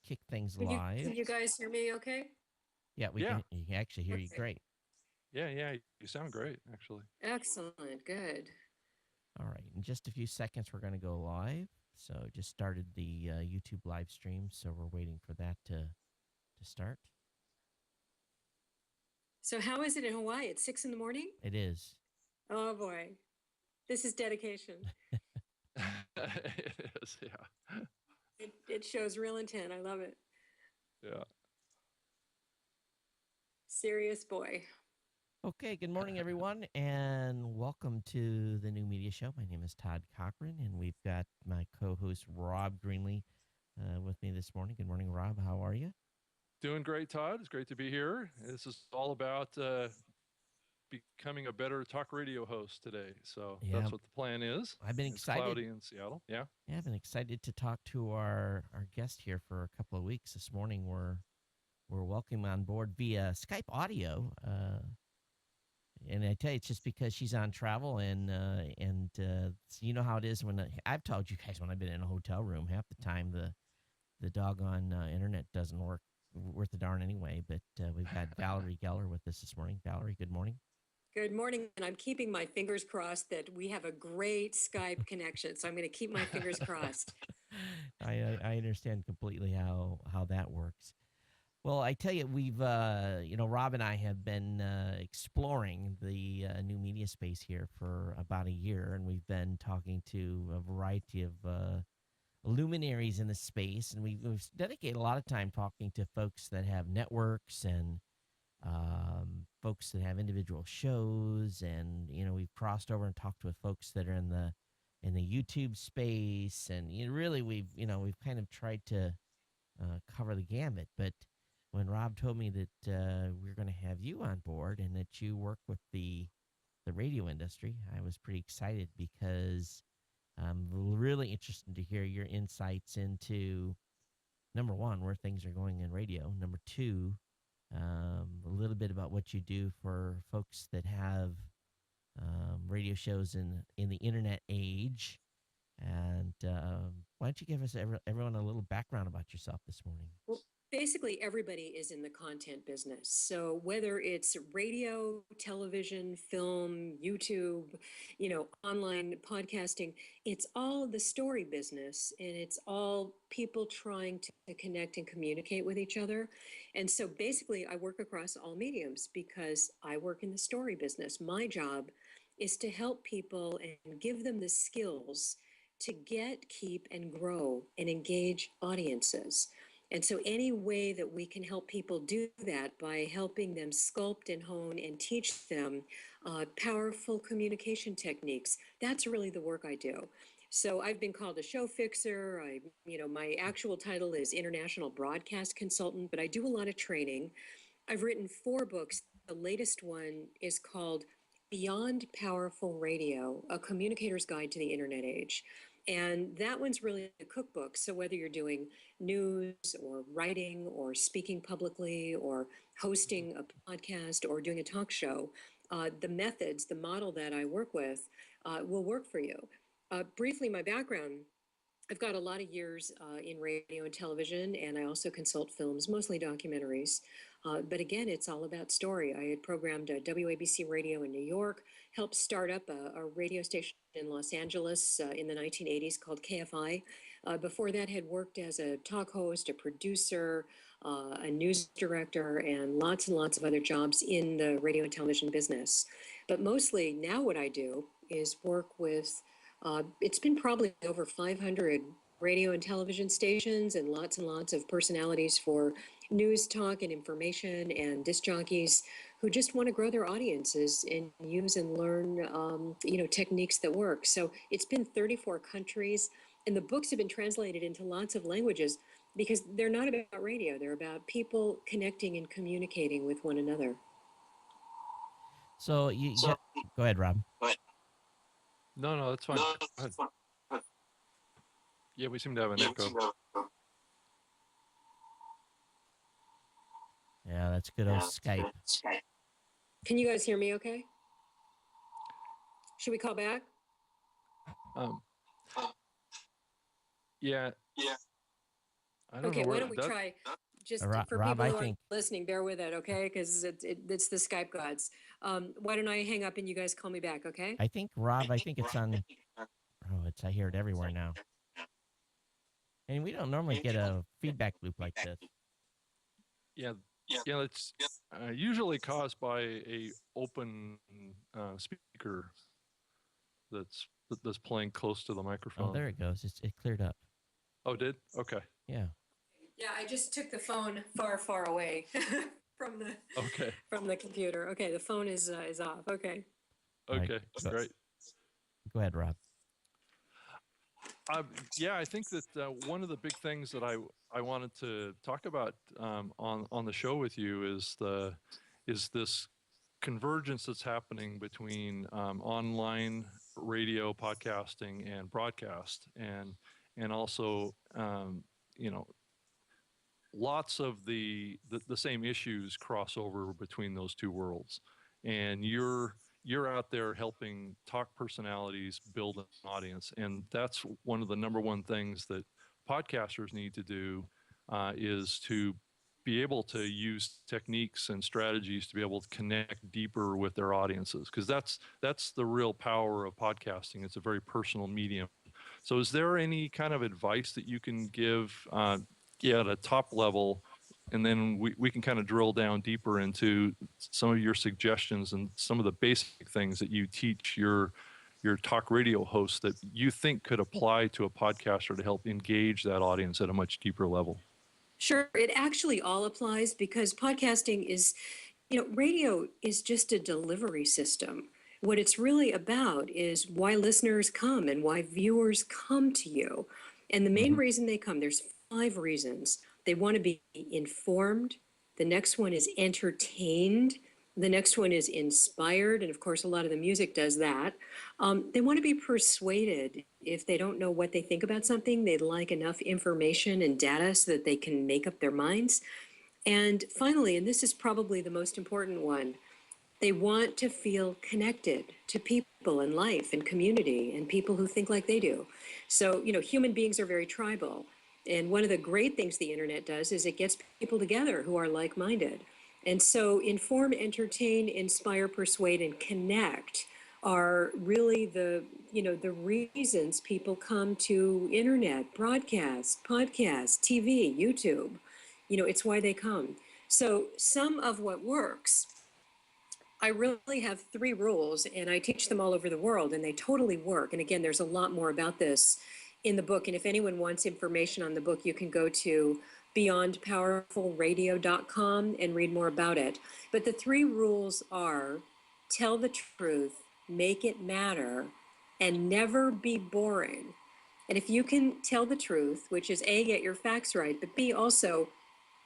kick things Can live. you guys hear me okay? Yeah, we Yeah. can. You can actually hear you Okay. great. Yeah. You sound great, actually. Excellent. Good. All right, in just a few seconds, we're going to go live. So just started the YouTube live stream, so we're waiting for that to start. So how is it in Hawaii? It's 6 in the morning? It is. Oh boy. This is dedication. It is, yeah. It shows real intent. I love it. Yeah. Serious boy. Okay, good morning, everyone, and welcome to the New Media Show. My name is Todd Cochran, and we've got my co-host Rob Greenlee with me this morning. Good morning, Rob. How are you? Doing great, Todd. It's great to be here. This is all about becoming a better talk radio host today. So Yeah, that's what the plan is. I've been It's excited. cloudy in Seattle. Yeah. Yeah, I've been excited to talk to our guest here for a couple of weeks. This morning, we're welcoming on board via Skype audio. And I tell you, it's just because she's on travel, and so you know how it is when I've told you guys when I've been in a hotel room, half the time the doggone internet doesn't work worth a darn anyway. But we've got Valerie Geller with us this morning. Valerie, good morning. Good morning. And I'm keeping my fingers crossed that we have a great Skype connection. So I'm going to keep my fingers crossed. I understand completely how that works. Well, I tell you, we've Rob and I have been exploring the new media space here for about a year, and we've been talking to a variety of luminaries in the space, and we've dedicated a lot of time talking to folks that have networks and folks that have individual shows, and we've crossed over and talked with folks that are in the YouTube space, and really we've kind of tried to cover the gambit. But when Rob told me that we're going to have you on board and that you work with the radio industry, I was pretty excited because I'm really interested to hear your insights into number one, where things are going in radio. Number two, a little bit about what you do for folks that have radio shows in the internet age. And why don't you give us everyone a little background about yourself this morning? Well, basically, everybody is in the content business. So whether it's radio, television, film, YouTube, online podcasting, it's all the story business, and it's all people trying to connect and communicate with each other. And so basically, I work across all mediums because I work in the story business. My job is to help people and give them the skills to get, keep, and grow and engage audiences. And so, any way that we can help people do that by helping them sculpt and hone and teach them powerful communication techniques, that's really the work I do. So, I've been called a show fixer. My actual title is International Broadcast Consultant, but I do a lot of training. I've written 4 books. The latest one is called Beyond Powerful Radio, A Communicator's Guide to the Internet Age. And that one's really a cookbook. So whether you're doing news or writing or speaking publicly or hosting a podcast or doing a talk show, the methods, the model that I work with will work for you. Briefly, my background. I've got a lot of years in radio and television, and I also consult films, mostly documentaries. But again, it's all about story. I had programmed WABC radio in New York, helped start up a radio station in Los Angeles in the 1980s called KFI. Before that, had worked as a talk host, a producer, a news director, and lots of other jobs in the radio and television business. But mostly now what I do is work with it's been probably over 500 radio and television stations and lots of personalities for news, talk, and information, and disc jockeys who just want to grow their audiences and use and learn, techniques that work. So it's been 34 countries, and the books have been translated into lots of languages because they're not about radio. They're about people connecting and communicating with one another. So go ahead, Rob. No, that's fine. Go ahead. Yeah, we seem to have an echo. Yeah, that's good old Skype. Can you guys hear me okay? Should we call back? Yeah. I don't know Okay, why where don't we that. try, just for Rob, people I who aren't think listening, bear with it, okay? Because it's the Skype gods. Why don't I hang up and you guys call me back, okay? Rob, I think it's on. Oh, it's I hear it everywhere now, and we don't normally get a feedback loop like this. Yeah, yeah, it's usually caused by a open speaker that's playing close to the Oh, microphone. there it goes. It cleared up. Oh, it did? Okay. Yeah. Yeah, I just took the phone far, far away from the Okay. from the computer. Okay, the phone is off. Okay. All right. Okay. Great. Go ahead, Rob. Yeah, I think that one of the big things that I wanted to talk about on the show with you is this convergence that's happening between online radio, podcasting, and broadcast, and also you know lots of the same issues cross over between those two worlds, and you're out there helping talk personalities build an audience, and that's one of the number one things that podcasters need to do, is to be able to use techniques and strategies to be able to connect deeper with their audiences, because that's the real power of podcasting. It's a very personal medium. So is there any kind of advice that you can give, at a top level, and then we can kind of drill down deeper into some of your suggestions and some of the basic things that you teach your talk radio hosts that you think could apply to a podcaster to help engage that audience at a much deeper level? Sure, it actually all applies because podcasting is, radio is just a delivery system. What it's really about is why listeners come and why viewers come to you. And the main Mm-hmm. reason they come, there's 5 reasons. They want to be informed. The next one is entertained. The next one is inspired. And of course, a lot of the music does that. They want to be persuaded. If they don't know what they think about something, they'd like enough information and data so that they can make up their minds. And finally, and this is probably the most important one, they want to feel connected to people and life and community and people who think like they do. So, human beings are very tribal. And one of the great things the internet does is it gets people together who are like minded. And so, inform, entertain, inspire, persuade, and connect are really the reasons people come to internet, broadcast, podcast, TV, YouTube. It's why they come. So, some of what works, I really have 3 rules and I teach them all over the world and they totally work. And again, there's a lot more about this in the book. And if anyone wants information on the book, you can go to beyondpowerfulradio.com and read more about it. But the 3 rules are: tell the truth, make it matter, and never be boring. And if you can tell the truth, which is A, get your facts right, but B, also,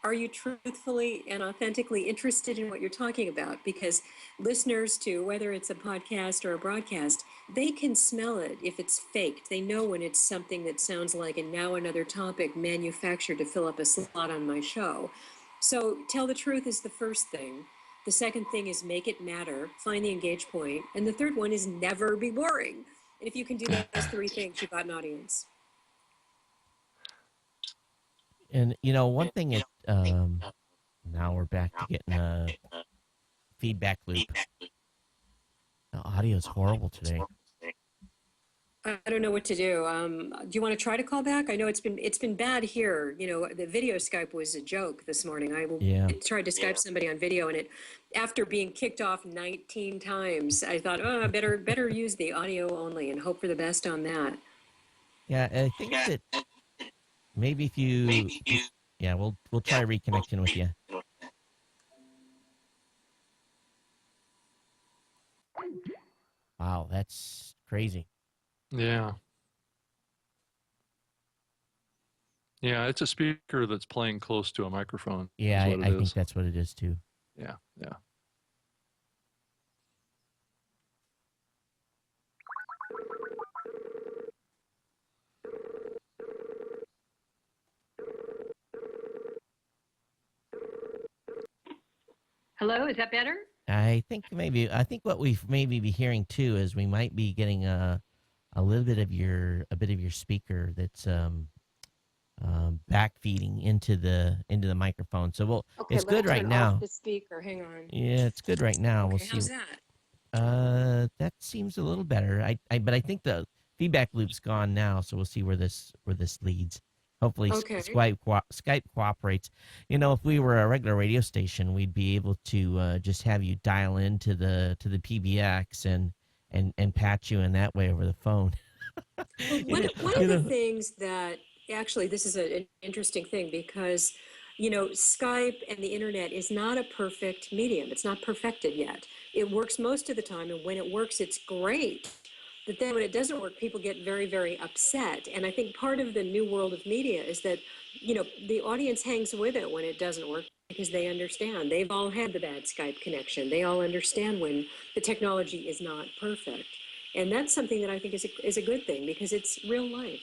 are you truthfully and authentically interested in what you're talking about? Because listeners to, whether it's a podcast or a broadcast, they can smell it if it's faked. They know when it's something that sounds like, and now another topic manufactured to fill up a slot on my show. So tell the truth is the first thing. The second thing is make it matter, find the engage point. And the third one is never be boring. And if you can do those 3 things, you've got an audience. And one thing it now we're back to getting a feedback loop. The audio is horrible today. I don't know what to do. Do you want to try to call back? I know it's been bad here. The video Skype was a joke this morning. I tried to Skype somebody on video, and after being kicked off 19 times, I thought, I better use the audio only and hope for the best on that. Yeah, I think that maybe if you, yeah, we'll try reconnecting with you. Wow, that's crazy. Yeah. Yeah, it's a speaker that's playing close to a microphone. Yeah, I think that's what it is too. Yeah. Hello, is that better? I think what we maybe be hearing too is we might be getting a bit of your speaker that's backfeeding into the microphone. So well, Okay, it's let me good right turn off now. the speaker. Hang on. Yeah, it's good right now. We'll Okay, see. how's that? That seems a little better. But I think the feedback loop's gone now, so we'll see where this leads. Hopefully, Okay. Skype cooperates. You know, if we were a regular radio station, we'd be able to just have you dial into the PBX and patch you in that way over the phone. Well, you know, one you of the know. things that actually this is an interesting thing because Skype and the internet is not a perfect medium. It's not perfected yet. It works most of the time, and when it works, it's great. But then when it doesn't work, people get very, very upset. And I think part of the new world of media is that the audience hangs with it when it doesn't work because they understand. They've all had the bad Skype connection. They all understand when the technology is not perfect. And that's something that I think is a good thing because it's real life.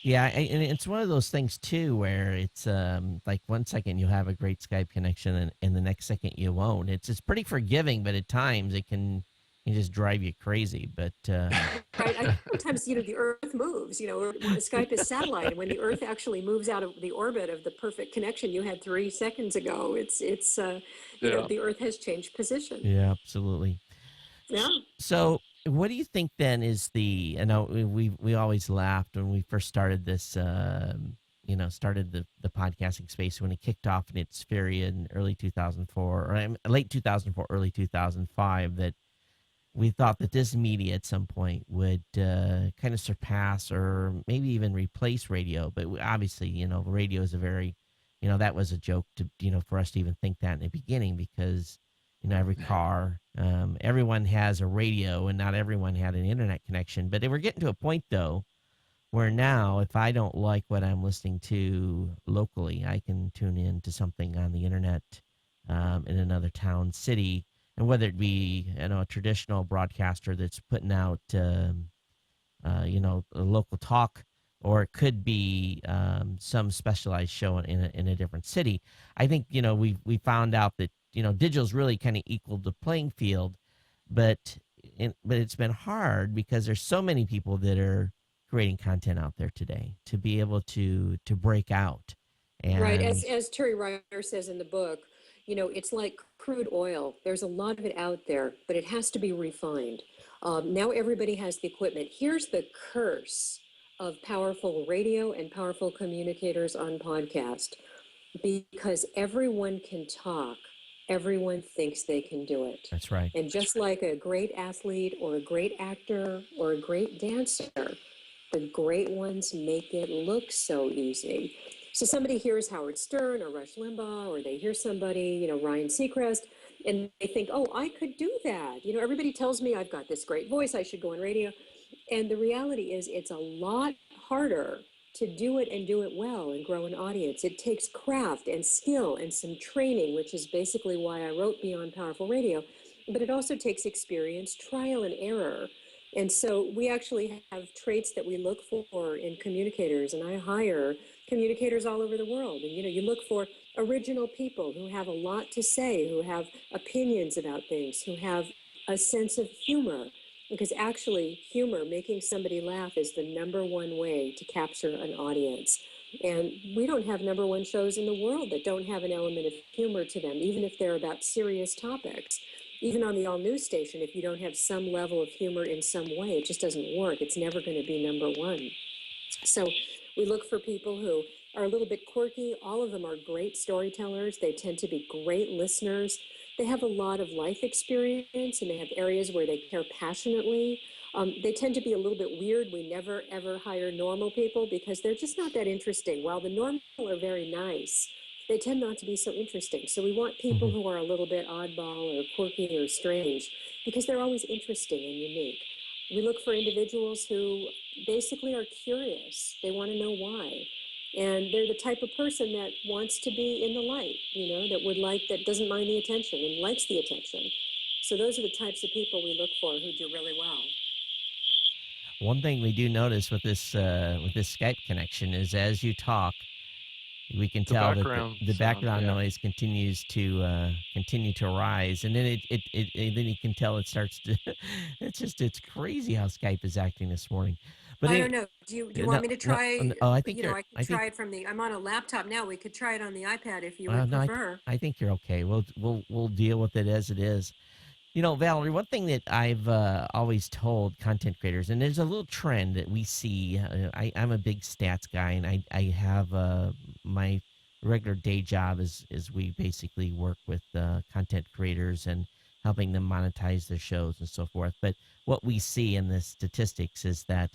Yeah, and it's one of those things too where it's like 1 second you'll have a great Skype connection and the next second you won't. It's pretty forgiving, but at times it can just drive you crazy. But Right. I think sometimes, the Earth moves, Skype is satellite. And when the Earth actually moves out of the orbit of the perfect connection you had 3 seconds ago, Yeah. the Earth has changed position. yeah, absolutely. Yeah. So, what do you think then is the? I know we always laughed when we first started this. Started the podcasting space when it kicked off in its sphere in early 2004 or late 2004, early 2005. That we thought that this media at some point would kind of surpass or maybe even replace radio. But obviously, radio is a very, that was a joke to, for us to even think that in the beginning because, every car, everyone has a radio and not everyone had an internet connection. But we're getting to a point, though, where now if I don't like what I'm listening to locally, I can tune in to something on the internet in another town, city, and whether it be a traditional broadcaster that's putting out a local talk, or it could be some specialized show in a different city. I think we found out that digital's really kind of equaled the playing field, but but it's been hard because there's so many people that are creating content out there today to be able to break out Right. and As Terry Ryder says in the book, it's like crude oil. There's a lot of it out there, but it has to be refined. Now everybody has the equipment. Here's the curse of powerful radio and powerful communicators on podcast. Because everyone can talk, everyone thinks they can do it. that's right. And just like a great athlete or a great actor or a great dancer, the great ones make it look so easy. So somebody hears Howard Stern or Rush Limbaugh, or they hear somebody, Ryan Seacrest, and they think, oh, I could do that. Everybody tells me I've got this great voice, I should go on radio. And the reality is, it's a lot harder to do it and do it well and grow an audience. It takes craft and skill and some training, which is basically why I wrote Beyond Powerful Radio. But it also takes experience, trial and error. And so we actually have traits that we look for in communicators, and I hire communicators all over the world. And you look for original people who have a lot to say, who have opinions about things, who have a sense of humor, because actually humor, making somebody laugh, is the number one way to capture an audience. And we don't have number one shows in the world that don't have an element of humor to them, even if they're about serious topics. Even on the all news station, if you don't have some level of humor in some way, it just doesn't work. It's never going to be number one. So we look for people who are a little bit quirky. All of them are great storytellers. They tend to be great listeners. They have a lot of life experience, and they have areas where they care passionately. They tend to be a little bit weird. We never, ever hire normal people because they're just not that interesting. While the normal are very nice, they tend not to be so interesting. So we want people Hmm. who are a little bit oddball or quirky or strange because they're always interesting and unique. We look for individuals who basically are curious. They want to know why. And they're the type of person that wants to be in the light, that doesn't mind the attention and likes the attention. So those are the types of people we look for who do really well. One thing we do notice with this Skype connection is as you talk, we can The tell that background the sound. background Yeah. noise continues to continue to rise, and then then you can tell it starts to. It's crazy how Skype is acting this morning. But I anyway, don't know. Do you no, want me to no, try? oh, I think you're. I can I think try it from the. I'm on a laptop now. We could try it on the iPad if you would no. prefer. I think you're okay. We'll deal with it as it is. Valerie, one thing that I've always told content creators, and there's a little trend that we see. I'm a big stats guy, and I have my regular day job is we basically work with content creators and helping them monetize their shows and so forth. But what we see in the statistics is that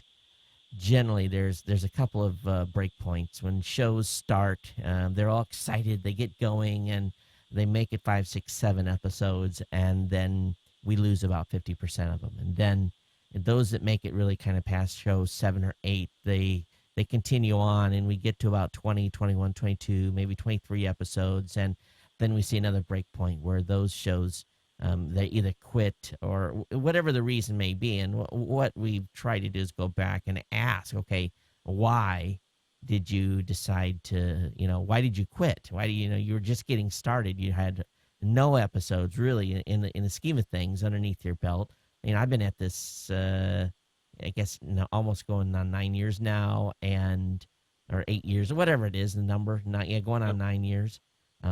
generally there's a couple of break points when shows start. They're all excited, they get going, and they make it 5 6 7 episodes, and then we lose about 50% of them. And then those that make it really kind of past show 7 or 8, they continue on, and we get to about 20, 21, 22, maybe 23 episodes, and then we see another break point where those shows, they either quit or whatever the reason may be. And what we try to do is go back and ask, okay, why did you decide to, why did you quit? Why do you were just getting started? You had no episodes really in the scheme of things underneath your belt. I've been at this, I guess, almost going on 9 years now, and or 8 years or whatever it is, the number, not yeah, going on 9 years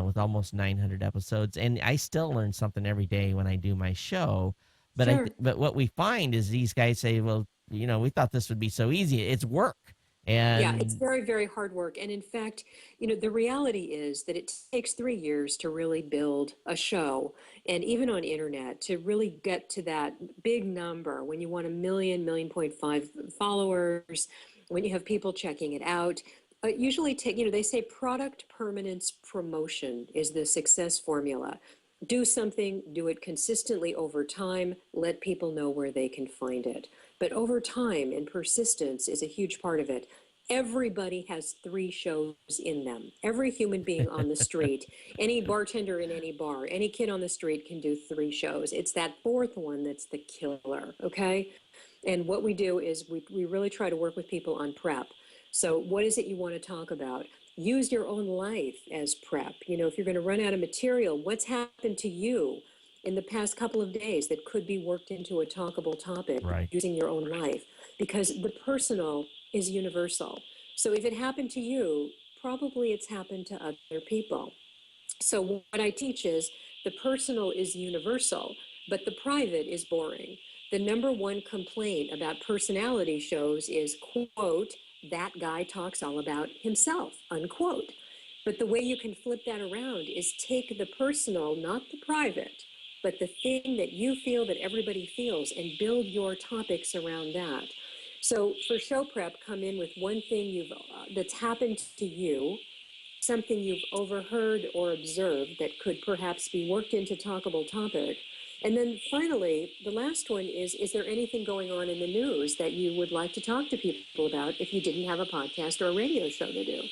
with almost 900 episodes, and I still learn something every day when I do my show. But Sure. but what we find is these guys say, well, we thought this would be so easy. It's work, Yeah, it's and very, very hard work. And in fact, the reality is that it takes 3 years to really build a show. And even on internet, to really get to that big number, when you want 1.5 million followers, when you have people checking it out, usually they say product permanence promotion is the success formula. Do something, do it consistently over time, let people know where they can find it. But over time and persistence is a huge part of it. Everybody has 3 shows in them. Every human being on the street, any bartender in any bar, any kid on the street can do 3 shows. It's that fourth one that's the killer, okay? And what we do is we really try to work with people on prep. So what is it you want to talk about? Use your own life as prep. If you're going to run out of material, what's happened to you in the past couple of days that could be worked into a talkable topic right. using your own life? Because the personal is universal. So if it happened to you, probably it's happened to other people. So what I teach is the personal is universal, but the private is boring. The number one complaint about personality shows is, quote, that guy talks all about himself, unquote. But the way you can flip that around is take the personal, not the private, but the thing that you feel that everybody feels, and build your topics around that. So for show prep, come in with one thing that's happened to you, something you've overheard or observed that could perhaps be worked into talkable topic. And then finally, the last one is there anything going on in the news that you would like to talk to people about if you didn't have a podcast or a radio show to do? And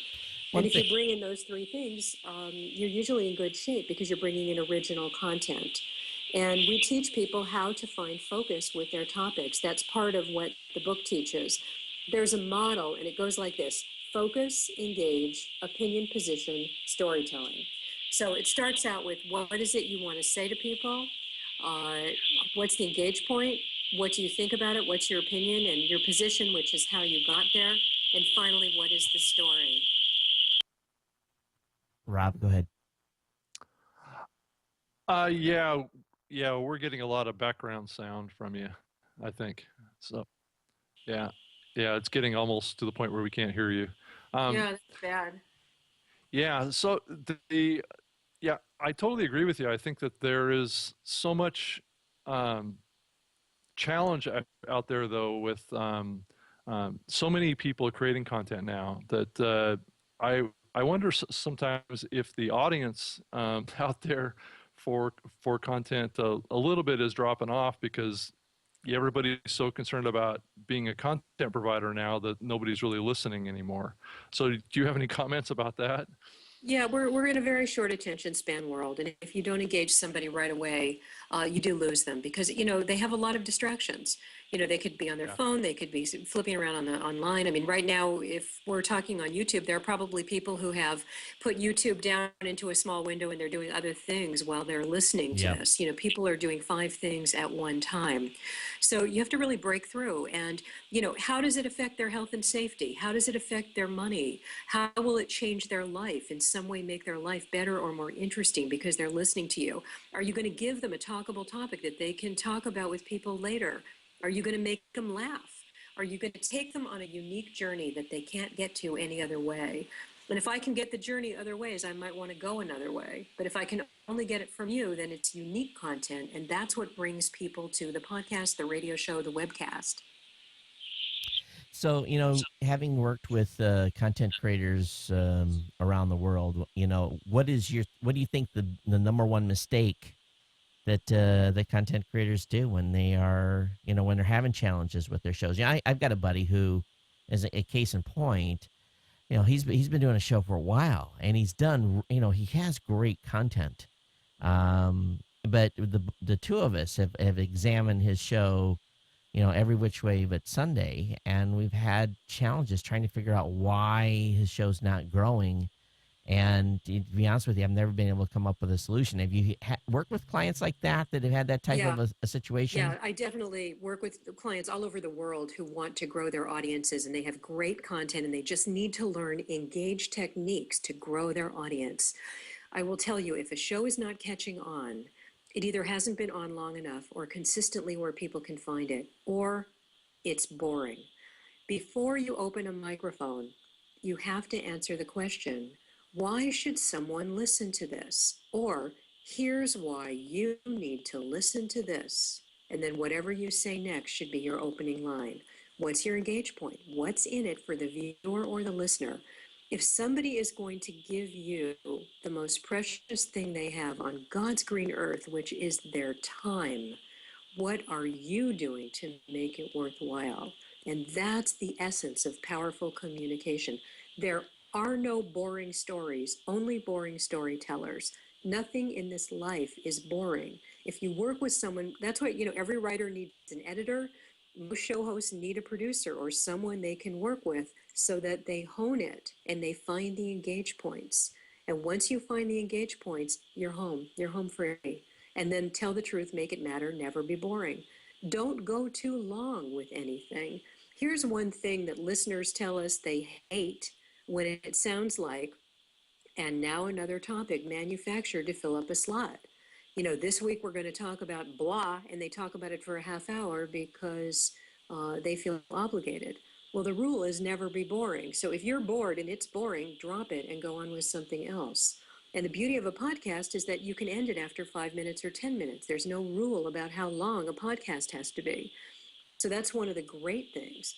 One if thing, you bring in those 3 things, you're usually in good shape because you're bringing in original content. And we teach people how to find focus with their topics. That's part of what the book teaches. There's a model, and it goes like this: focus, engage, opinion, position, storytelling. So it starts out with what is it you want to say to people? Uh, what's the engage point? What do you think about it? What's your opinion and your position, which is how you got there? And finally, what is the story? Rob, go ahead. Yeah, yeah, we're getting a lot of background sound from you, I think. So, yeah, yeah, it's getting almost to the point where we can't hear you. Yeah, that's bad. Yeah, so yeah, I totally agree with you. I think that there is so much challenge out there, though, with so many people creating content now that I wonder sometimes if the audience out there for content a little bit is dropping off because everybody's so concerned about being a content provider now that nobody's really listening anymore. So do you have any comments about that? Yeah, we're in a very short attention span world, and if you don't engage somebody right away, you do lose them because they have a lot of distractions. They could be on their Yeah. phone, they could be flipping around on the online. I mean, right now, if we're talking on YouTube, there are probably people who have put YouTube down into a small window and they're doing other things while they're listening to Yep. this. People are doing 5 things at one time. So you have to really break through. And, how does it affect their health and safety? How does it affect their money? How will it change their life, in some way make their life better or more interesting because they're listening to you? Are you going to give them a talkable topic that they can talk about with people later? Are you going to make them laugh? Are you going to take them on a unique journey that they can't get to any other way? And if I can get the journey other ways, I might want to go another way. But if I can only get it from you, then it's unique content. And that's what brings people to the podcast, the radio show, the webcast. So, having worked with content creators around the world, what do you think the number one mistake that the content creators do when they are, when they're having challenges with their shows? Yeah, I've got a buddy who, as a case in point, he's been doing a show for a while, and he's done, he has great content. But the two of us have examined his show, every which way but Sunday, and we've had challenges trying to figure out why his show's not growing. And to be honest with you, I've never been able to come up with a solution. Have you worked with clients like that have had that type Yeah. of a situation? Yeah, I definitely work with clients all over the world who want to grow their audiences, and they have great content and they just need to learn engage techniques to grow their audience. I will tell you, if a show is not catching on, it either hasn't been on long enough or consistently where people can find it, or it's boring. Before you open a microphone, you have to answer the question, why should someone listen to this? Or, here's why you need to listen to this. And then whatever you say next should be your opening line. What's your engage point? What's in it for the viewer or the listener? If somebody is going to give you the most precious thing they have on God's green earth, which is their time, what are you doing to make it worthwhile? And that's the essence of powerful communication. There are no boring stories, only boring storytellers. Nothing in this life is boring. If you work with someone, that's why, every writer needs an editor. Most show hosts need a producer or someone they can work with so that they hone it and they find the engage points. And once you find the engage points, you're home. You're home free. And then tell the truth, make it matter, never be boring. Don't go too long with anything. Here's one thing that listeners tell us they hate when it sounds like, and now another topic manufactured to fill up a slot. This week we're going to talk about blah, and they talk about it for a half hour because they feel obligated. Well, the rule is never be boring. So if you're bored and it's boring, drop it and go on with something else. And the beauty of a podcast is that you can end it after 5 minutes or 10 minutes. There's no rule about how long a podcast has to be. So that's one of the great things.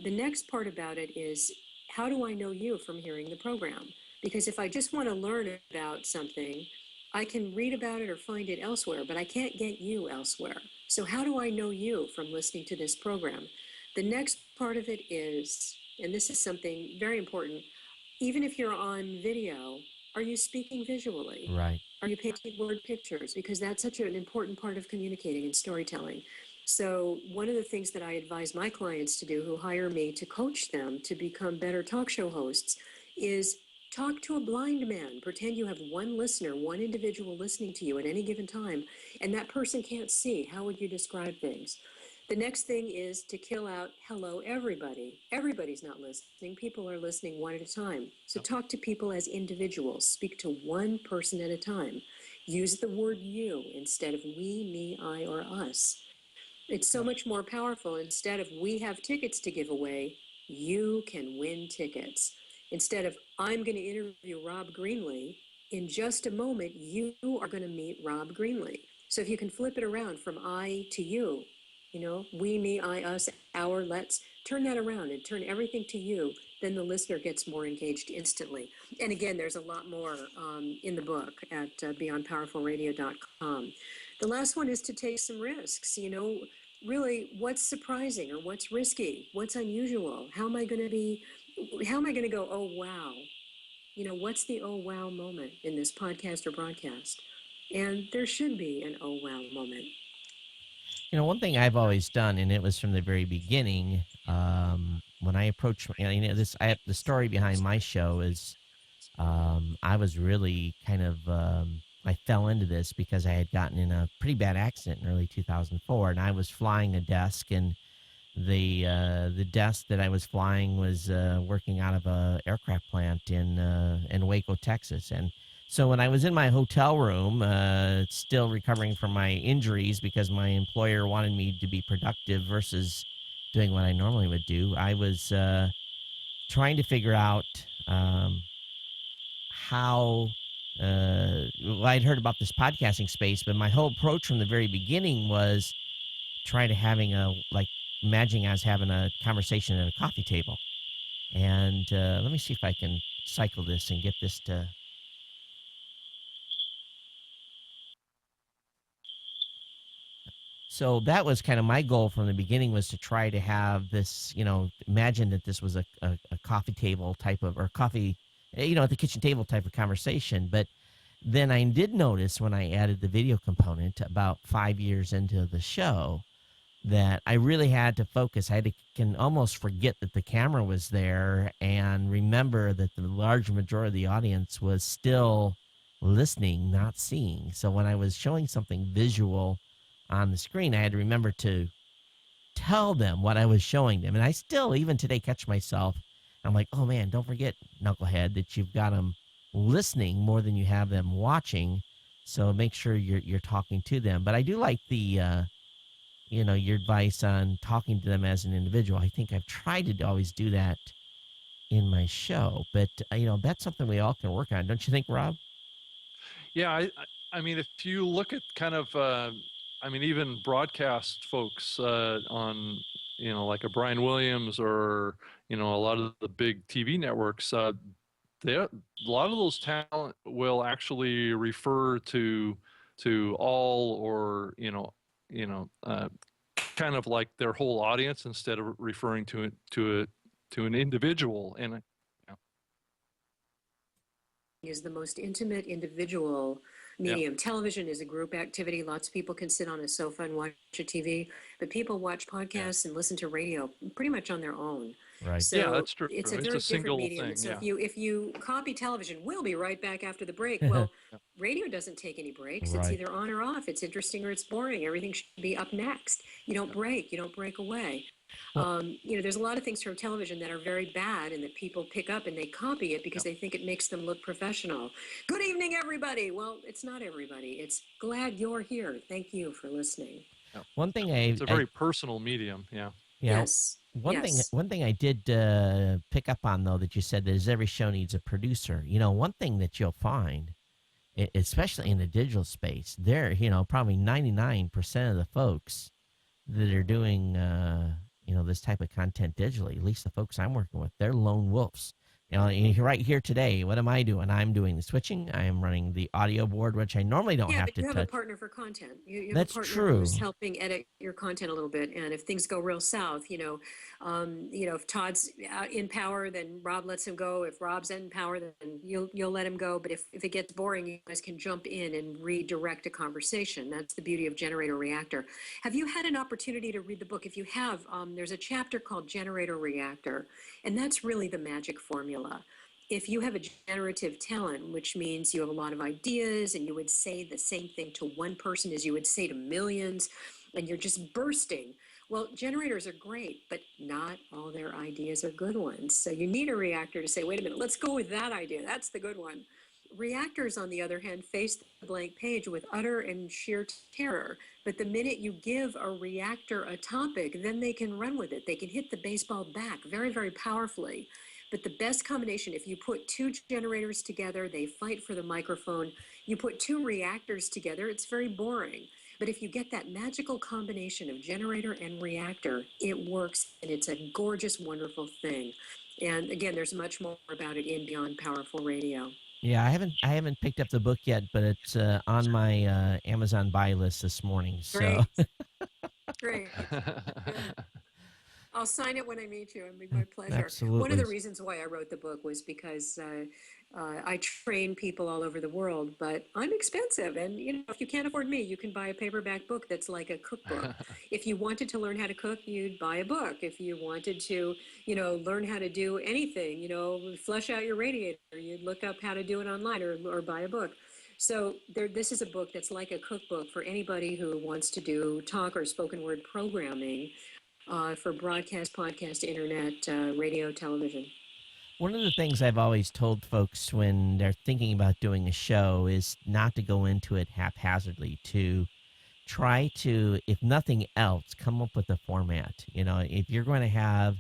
The next part about it is, how do I know you from hearing the program? Because if I just want to learn about something, I can read about it or find it elsewhere, but I can't get you elsewhere. So how do I know you from listening to this program? The next part of it is, and this is something very important, even if you're on video, are you speaking visually? Right. Are you painting word pictures? Because that's such an important part of communicating and storytelling. So one of the things that I advise my clients to do who hire me to coach them to become better talk show hosts is talk to a blind man. Pretend you have one listener, one individual listening to you at any given time, and that person can't see. How would you describe things? The next thing is to kill out hello, everybody. Everybody's not listening. People are listening one at a time. So talk to people as individuals. Speak to one person at a time. Use the word you instead of we, me, I, or us. It's so much more powerful. Instead of we have tickets to give away, you can win tickets. Instead of I'm going to interview Rob Greenlee, in just a moment, you are going to meet Rob Greenlee. So if you can flip it around from I to you, we, me, I, us, our, let's, turn that around and turn everything to you, then the listener gets more engaged instantly. And again, there's a lot more in the book at beyondpowerfulradio.com. The last one is to take some risks. Really, what's surprising or what's risky? What's unusual? How am I going to go, oh, wow? What's the oh, wow moment in this podcast or broadcast? And there should be an oh, wow moment. One thing I've always done, and it was from the very beginning, when I approached, the story behind my show is, I was really kind of, I fell into this because I had gotten in a pretty bad accident in early 2004, and I was flying a desk, and the desk that I was flying was working out of a aircraft plant in Waco, Texas, and so when I was in my hotel room, still recovering from my injuries because my employer wanted me to be productive versus doing what I normally would do, I was trying to figure out how. Well, I'd heard about this podcasting space, but my whole approach from the very beginning was try to having a like imagining I was having a conversation at a coffee table. And let me see if I can cycle this and get this to. So that was kind of my goal from the beginning, was to try to have this, imagine that this was a coffee table type of, or coffee, at the kitchen table type of conversation. But then I did notice when I added the video component about 5 years into the show that I really had to focus. I had to can almost forget that the camera was there and remember that the large majority of the audience was still listening, not seeing. So when I was showing something visual on the screen, I had to remember to tell them what I was showing them. And I still, even today, catch myself. I'm like, oh man, don't forget, knucklehead, that you've got them listening more than you have them watching. So make sure you're talking to them. But I do like the your advice on talking to them as an individual. I think I've tried to always do that in my show, but that's something we all can work on, don't you think, Rob? Yeah, I mean, if you look at kind of, I mean, even broadcast folks on, like a Brian Williams or, a lot of the big TV networks, a lot of those talent will actually refer to all, or kind of like their whole audience instead of referring to an individual. And is the most intimate individual medium. Yep. Television is a group activity. Lots of people can sit on a sofa and watch a TV, but people watch podcasts and listen to radio pretty much on their own. Right. So yeah, that's true. It's a very different medium. Thing, so yeah. if you copy television, we'll be right back after the break. Well, radio doesn't take any breaks. Right. It's either on or off. It's interesting or it's boring. Everything should be up next. You don't break. You don't break away. There's a lot of things from television that are very bad and that people pick up and they copy it because they think it makes them look professional. Good evening, everybody. Well, it's not everybody. It's glad you're here. Thank you for listening. One thing it's a very personal medium. Yeah. Yes. One thing I did pick up on, though, that you said, that is every show needs a producer. One thing that you'll find, especially in the digital space, there, probably 99% of the folks that are doing, this type of content digitally, at least the folks I'm working with, they're lone wolves. Right here today, what am I doing? I'm doing the switching. I am running the audio board, which I normally don't have to touch. Yeah, but you have a partner for content. You have That's a partner true. who's helping edit your content a little bit. And if things go real south, if Todd's in power, then Rob lets him go. If Rob's in power, then you'll let him go. But if it gets boring, you guys can jump in and redirect a conversation. That's the beauty of Generator Reactor. Have you had an opportunity to read the book? If you have, there's a chapter called Generator Reactor, and that's really the magic formula. If you have a generative talent, which means you have a lot of ideas and you would say the same thing to one person as you would say to millions, and you're just bursting, well, generators are great, but not all their ideas are good ones. So you need a reactor to say, wait a minute, let's go with that idea. That's the good one. Reactors, on the other hand, face the blank page with utter and sheer terror. But the minute you give a reactor a topic, then they can run with it. They can hit the baseball back very, very powerfully. But the best combination, if you put two generators together, they fight for the microphone. You put two reactors together, it's very boring. But if you get that magical combination of generator and reactor, it works, and it's a gorgeous, wonderful thing. And again, there's much more about it in Beyond Powerful Radio. Yeah, I haven't picked up the book yet, but it's on my Amazon buy list this morning. So Great. Great. I'll sign it when I meet you. It'd be my pleasure. One of Absolutely. the reasons why I wrote the book was because I train people all over the world, but I'm expensive. And, if you can't afford me, you can buy a paperback book that's like a cookbook. If you wanted to learn how to cook, you'd buy a book. If you wanted to, learn how to do anything, flush out your radiator, you'd look up how to do it online or buy a book. So this is a book that's like a cookbook for anybody who wants to do talk or spoken word programming for broadcast, podcast, internet, radio, television. One of the things I've always told folks when they're thinking about doing a show is not to go into it haphazardly, to try to, if nothing else, come up with a format. If you're going to have,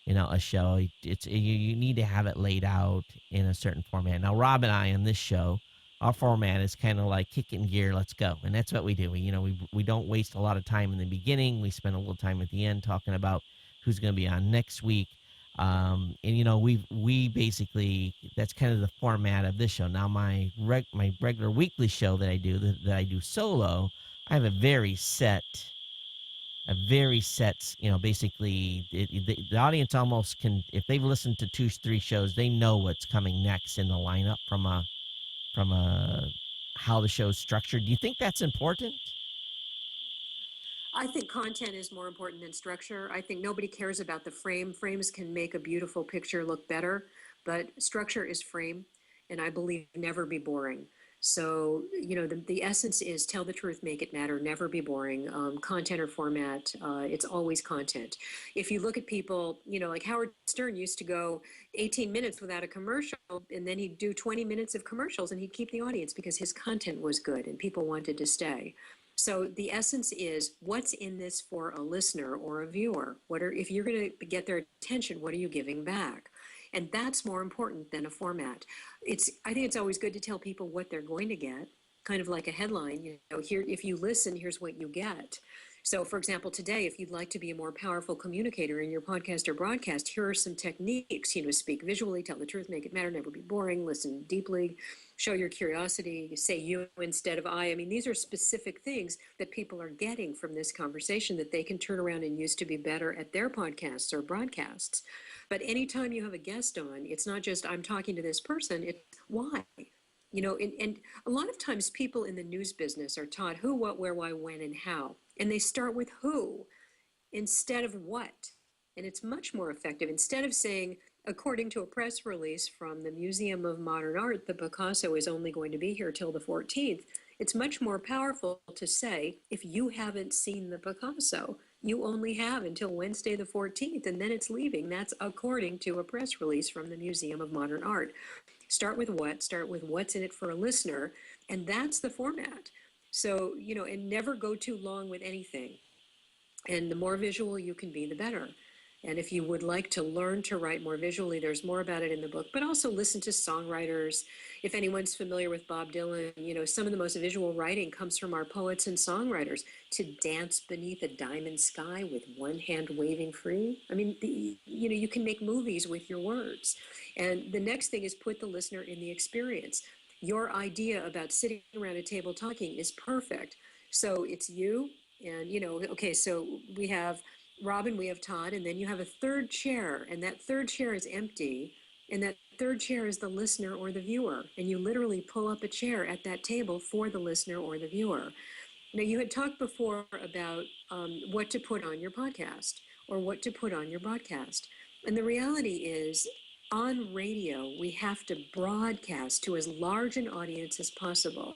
a show, you need to have it laid out in a certain format. Now, Rob and I on this show, our format is kind of like kick it in gear, let's go, and that's what we do. We don't waste a lot of time in the beginning. We spend a little time at the end talking about who's going to be on next week. And we basically, that's kind of the format of this show. Now my regular weekly show that I do solo, I have a very set, basically the audience almost can, if they've listened to 2 3 shows, they know what's coming next in the lineup from a how the show's structured. Do you think that's important? I think content is more important than structure. I think nobody cares about the frame. Frames can make a beautiful picture look better, but structure is frame, and I believe never be boring. So, the essence is tell the truth, make it matter, never be boring. Content or format, it's always content. If you look at people, like Howard Stern used to go 18 minutes without a commercial, and then he'd do 20 minutes of commercials, and he'd keep the audience because his content was good and people wanted to stay. So the essence is what's in this for a listener or a viewer? If you're going to get their attention, what are you giving back? And that's more important than a format. I think it's always good to tell people what they're going to get, kind of like a headline, here, if you listen, here's what you get. So, for example, today, if you'd like to be a more powerful communicator in your podcast or broadcast, here are some techniques. Speak visually, tell the truth, make it matter, never be boring, listen deeply, show your curiosity, say you instead of I. I mean, these are specific things that people are getting from this conversation that they can turn around and use to be better at their podcasts or broadcasts. But anytime you have a guest on, it's not just I'm talking to this person, it's why. And a lot of times people in the news business are taught who, what, where, why, when, and how. And they start with who instead of what. And it's much more effective. Instead of saying, according to a press release from the Museum of Modern Art, the Picasso is only going to be here till the 14th, it's much more powerful to say, if you haven't seen the Picasso, you only have until Wednesday the 14th, and then it's leaving. That's according to a press release from the Museum of Modern Art. Start with what's in it for a listener, and that's the format. So, and never go too long with anything. And the more visual you can be, the better. And if you would like to learn to write more visually, there's more about it in the book, but also listen to songwriters. If anyone's familiar with Bob Dylan, some of the most visual writing comes from our poets and songwriters. To dance beneath a diamond sky with one hand waving free. I mean, you can make movies with your words. And the next thing is put the listener in the experience. Your idea about sitting around a table talking is perfect. So it's you and, okay, so we have Robin, we have Todd, and then you have a third chair, and that third chair is empty, and that third chair is the listener or the viewer, and you literally pull up a chair at that table for the listener or the viewer. Now, you had talked before about what to put on your podcast or what to put on your broadcast, and the reality is, on radio, we have to broadcast to as large an audience as possible.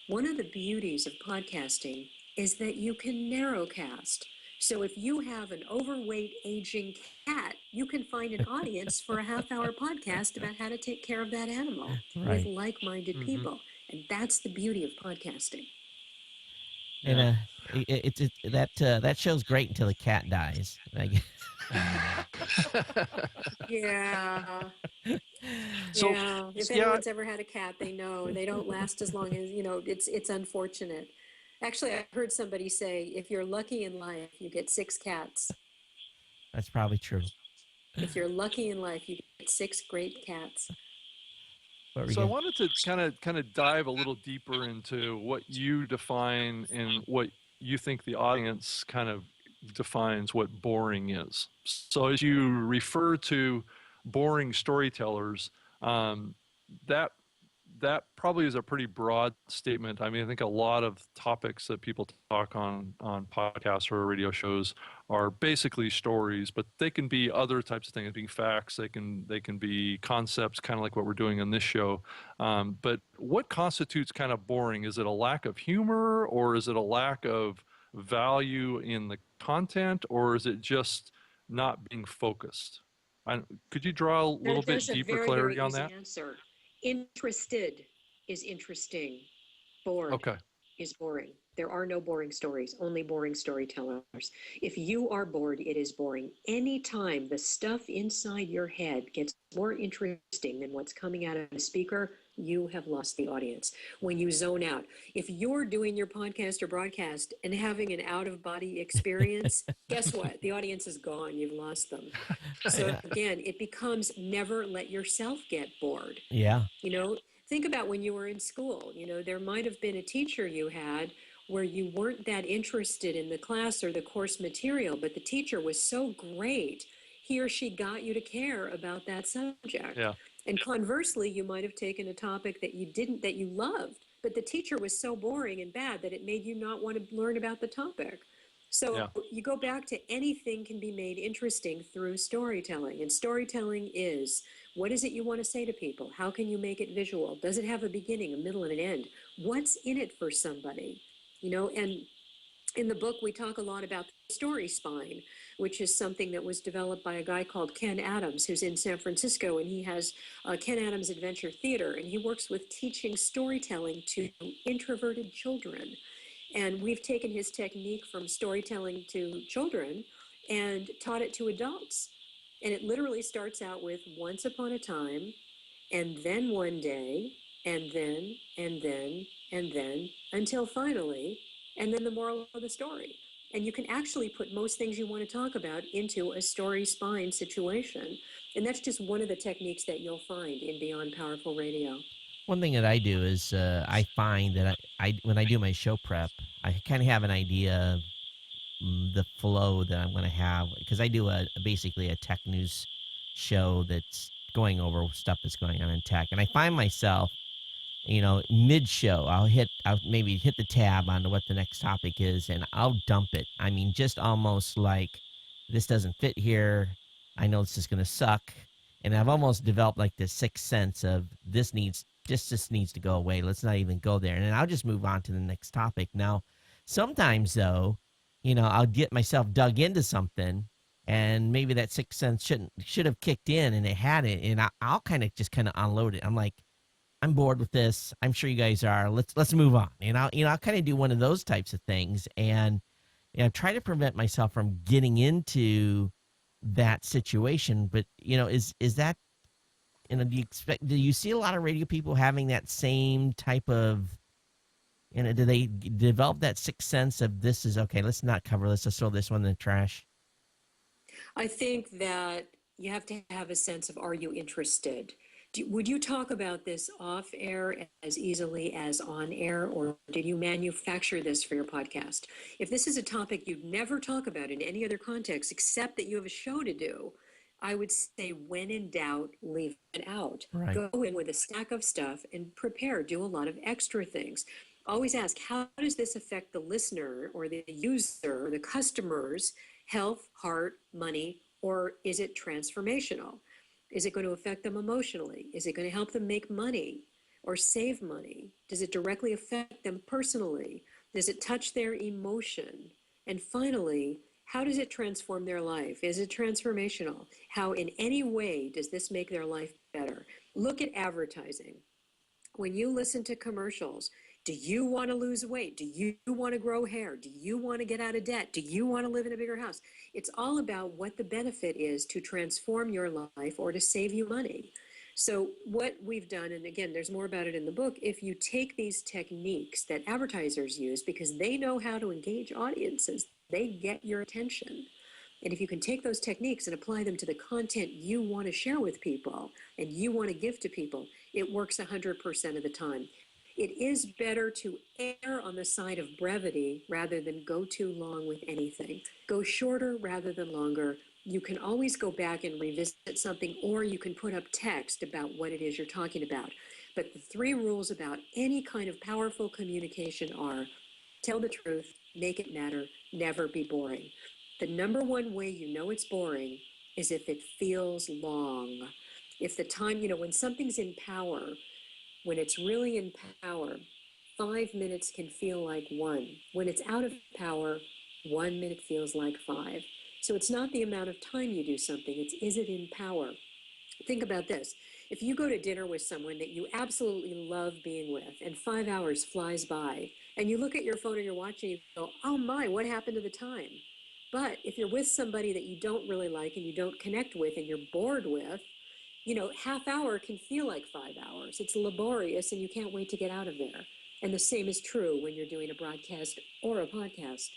One of the beauties of podcasting is that you can narrowcast. So if you have an overweight aging cat, you can find an audience for a half-hour podcast about how to take care of that animal with Right. like-minded people. And that's the beauty of podcasting. And Yeah. that show's great until the cat dies. Yeah. So, Yeah. If yeah, anyone's ever had a cat, they know they don't last as long as, it's unfortunate. Actually, I heard somebody say, if you're lucky in life, you get 6 cats. That's probably true. If you're lucky in life, you get 6 great cats. What were you so I gonna- wanted to kind of dive a little deeper into what you define and what you think the audience kind of defines what boring is. So as you refer to boring storytellers, that that probably is a pretty broad statement. I mean, I think a lot of topics that people talk on podcasts or radio shows are basically stories, but they can be other types of things, being facts. They can be concepts, kind of like what we're doing on this show. But what constitutes kind of boring? Is it a lack of humor, or is it a lack of value in the content, or is it just not being focused? Could you draw a little bit There's a deeper very, very clarity on easy that? answer. Interested is interesting. Bored Okay. is boring. There are no boring stories, only boring storytellers. If you are bored, it is boring. Anytime the stuff inside your head gets more interesting than what's coming out of the speaker, you have lost the audience. When you zone out, if you're doing your podcast or broadcast and having an out of body experience, guess what? The audience is gone. You've lost them. So again, it becomes never let yourself get bored. Yeah. Think about when you were in school. There might have been a teacher you had where you weren't that interested in the class or the course material, but the teacher was so great, he or she got you to care about that subject. Yeah. And conversely, you might have taken a topic that you loved, but the teacher was so boring and bad that it made you not want to learn about the topic. So Yeah. you go back to anything can be made interesting through storytelling. And storytelling is, what is it you want to say to people? How can you make it visual? Does it have a beginning, a middle, and an end? What's in it for somebody? And in the book, we talk a lot about the story spine, which is something that was developed by a guy called Ken Adams, who's in San Francisco, and he has Ken Adams Adventure Theater, and he works with teaching storytelling to introverted children. And we've taken his technique from storytelling to children and taught it to adults. And it literally starts out with once upon a time, and then one day, and then, and then, and then, until finally, and then the moral of the story. And you can actually put most things you want to talk about into a story spine situation. And that's just one of the techniques that you'll find in Beyond Powerful Radio. One thing that I do is I find that I when I do my show prep, I kind of have an idea of the flow that I'm going to have because I do basically a tech news show that's going over stuff that's going on in tech, and I find myself, mid show, I'll maybe hit the tab on what the next topic is, and I'll dump it. I mean, just almost like this doesn't fit here. I know this is going to suck, and I've almost developed like this sixth sense of this just needs to go away. Let's not even go there, and then I'll just move on to the next topic. Now, sometimes though, I'll get myself dug into something, and maybe that sixth sense should have kicked in, and it hadn't, and I'll kind of unload it. I'm like, I'm bored with this. I'm sure you guys are. Let's move on. And I'll kind of do one of those types of things, and try to prevent myself from getting into that situation. But is that do you see a lot of radio people having that same type of do they develop that sixth sense of this is okay? Let's not cover this. Let's throw this one in the trash. I think that you have to have a sense of, are you interested? Would you talk about this off air as easily as on air, or did you manufacture this for your podcast? If this is a topic you'd never talk about in any other context, except that you have a show to do, I would say when in doubt, leave it out. Right. Go in with a stack of stuff and prepare, do a lot of extra things. Always ask, how does this affect the listener or the user or the customer's health, heart, money, or is it transformational? Is it going to affect them emotionally? Is it going to help them make money or save money? Does it directly affect them personally? Does it touch their emotion? And finally, how does it transform their life? Is it transformational? How in any way does this make their life better? Look at advertising. When you listen to commercials, do you want to lose weight? Do you want to grow hair? Do you want to get out of debt? Do you want to live in a bigger house? It's all about what the benefit is to transform your life or to save you money. So what we've done, and again, there's more about it in the book, if you take these techniques that advertisers use because they know how to engage audiences, they get your attention. And if you can take those techniques and apply them to the content you want to share with people and you want to give to people, it works 100% of the time. It is better to err on the side of brevity rather than go too long with anything. Go shorter rather than longer. You can always go back and revisit something, or you can put up text about what it is you're talking about. But the three rules about any kind of powerful communication are: tell the truth, make it matter, never be boring. The number one way you know it's boring is if it feels long. If the time, when something's in power, when it's really in power, 5 minutes can feel like one. When it's out of power, 1 minute feels like five. So it's not the amount of time you do something, it's is it in power? Think about this. If you go to dinner with someone that you absolutely love being with and 5 hours flies by and you look at your phone or your watch and you go, oh my, what happened to the time? But if you're with somebody that you don't really like and you don't connect with and you're bored with, half hour can feel like 5 hours. It's laborious and you can't wait to get out of there. And the same is true when you're doing a broadcast or a podcast.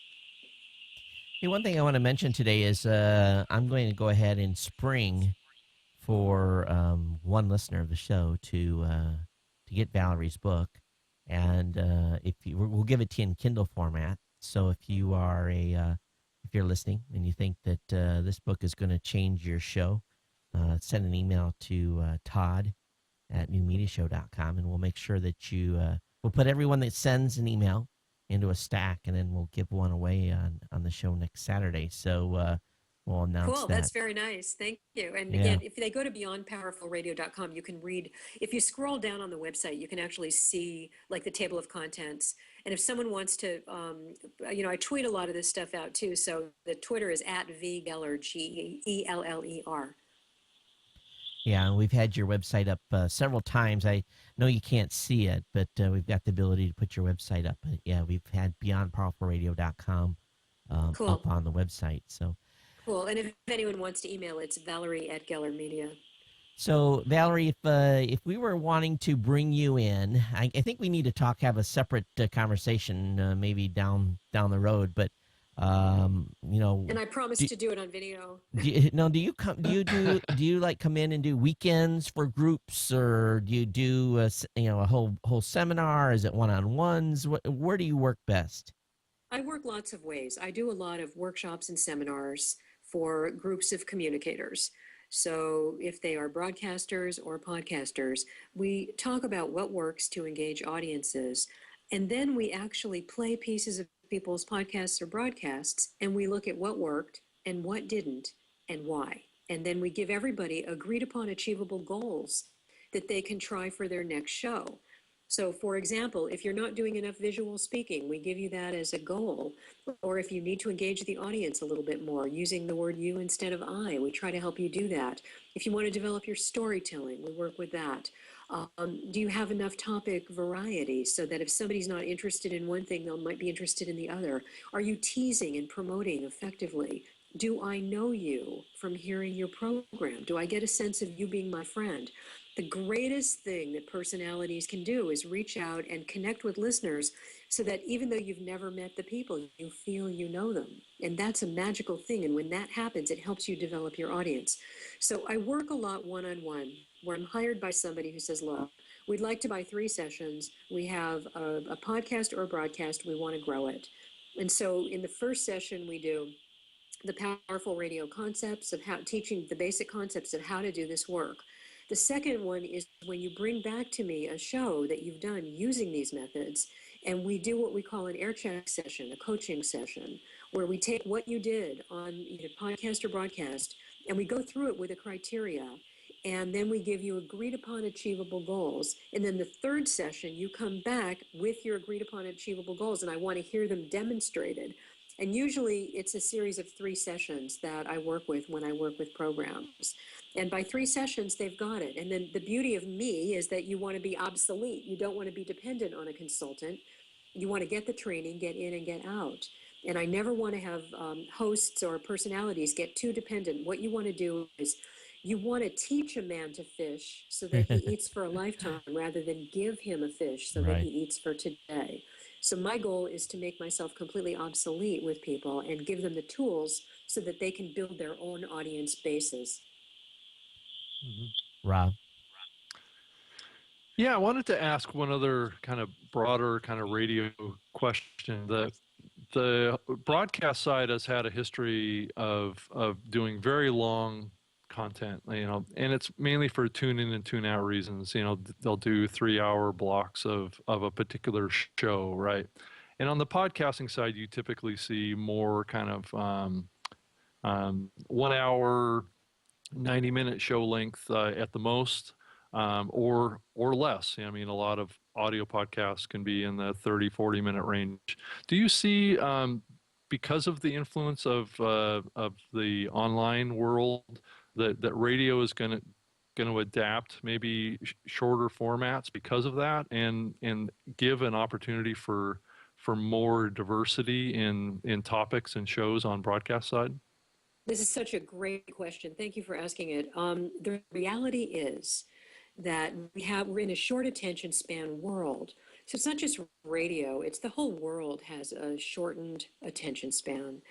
Hey, one thing I want to mention today is I'm going to go ahead and spring for one listener of the show to get Valerie's book, and if you, we'll give it to you in Kindle format. So if you are if you're listening and you think that this book is going to change your show, send an email to Todd at newmediashow.com, and we'll make sure that we'll put everyone that sends an email into a stack, and then we'll give one away on the show next Saturday. So we'll announce Cool. that. That's very nice. Thank you. And Yeah. again, if they go to beyondpowerfulradio.com, you can read, if you scroll down on the website, you can actually see like the table of contents. And if someone wants to, I tweet a lot of this stuff out too. So the Twitter is at VGeller, Geller. Yeah, and we've had your website up several times. I know you can't see it, but we've got the ability to put your website up. Yeah, we've had beyondpowerfulradio.com Cool. up on the website. So, Cool. And if anyone wants to email, it's Valerie at Geller Media. so Valerie, if we were wanting to bring you in, I think we need to have a separate conversation, maybe down the road. But And I promise to do it on video. do you like come in and do weekends for groups, or do you do a whole seminar? Is it one-on-ones? Where do you work best? I work lots of ways. I do a lot of workshops and seminars for groups of communicators. So if they are broadcasters or podcasters, we talk about what works to engage audiences. And then we actually play pieces of people's podcasts or broadcasts, and we look at what worked and what didn't and why. And then we give everybody agreed upon achievable goals that they can try for their next show. So for example, if you're not doing enough visual speaking, we give you that as a goal. Or if you need to engage the audience a little bit more, using the word you instead of I, we try to help you do that. If you want to develop your storytelling, we work with that. Do you have enough topic variety so that if somebody's not interested in one thing, they might be interested in the other? Are you teasing and promoting effectively? Do I know you from hearing your program? Do I get a sense of you being my friend? The greatest thing that personalities can do is reach out and connect with listeners so that even though you've never met the people, you feel you know them. And that's a magical thing. And when that happens, it helps you develop your audience. So I work a lot one-on-one, where I'm hired by somebody who says, look, we'd like to buy 3 sessions. We have a podcast or a broadcast. We want to grow it. And so in the first session, we do the powerful radio concepts of teaching the basic concepts of how to do this work. The second one is when you bring back to me a show that you've done using these methods, and we do what we call an air check session, a coaching session, where we take what you did on either podcast or broadcast, and we go through it with a criteria, and then we give you agreed upon achievable goals. And then the third session, you come back with your agreed upon achievable goals, and I want to hear them demonstrated. And usually it's a series of 3 sessions that I work with when I work with programs. And by 3 sessions, they've got it. And then the beauty of me is that you want to be obsolete. You don't want to be dependent on a consultant. You want to get the training, get in and get out. And I never want to have hosts or personalities get too dependent. What you want to do is you want to teach a man to fish so that he eats for a lifetime rather than give him a fish so that he eats for today. So my goal is to make myself completely obsolete with people and give them the tools so that they can build their own audience bases. Rob. Yeah, I wanted to ask one other kind of broader kind of radio question. The broadcast side has had a history of doing very long content, and it's mainly for tune in and tune out reasons. They'll do 3 hour blocks of a particular show, right? And on the podcasting side, you typically see more kind of 1 hour 90-minute show length at the most, or less. I mean, a lot of audio podcasts can be in the 30-40 minute range. Do you see, because of the influence of the online world, that radio is going to adapt maybe shorter formats because of that, and give an opportunity for more diversity in topics and shows on broadcast side? This is such a great question. Thank you for asking it. The reality is that we're in a short attention span world. So it's not just radio, it's the whole world has a shortened attention span.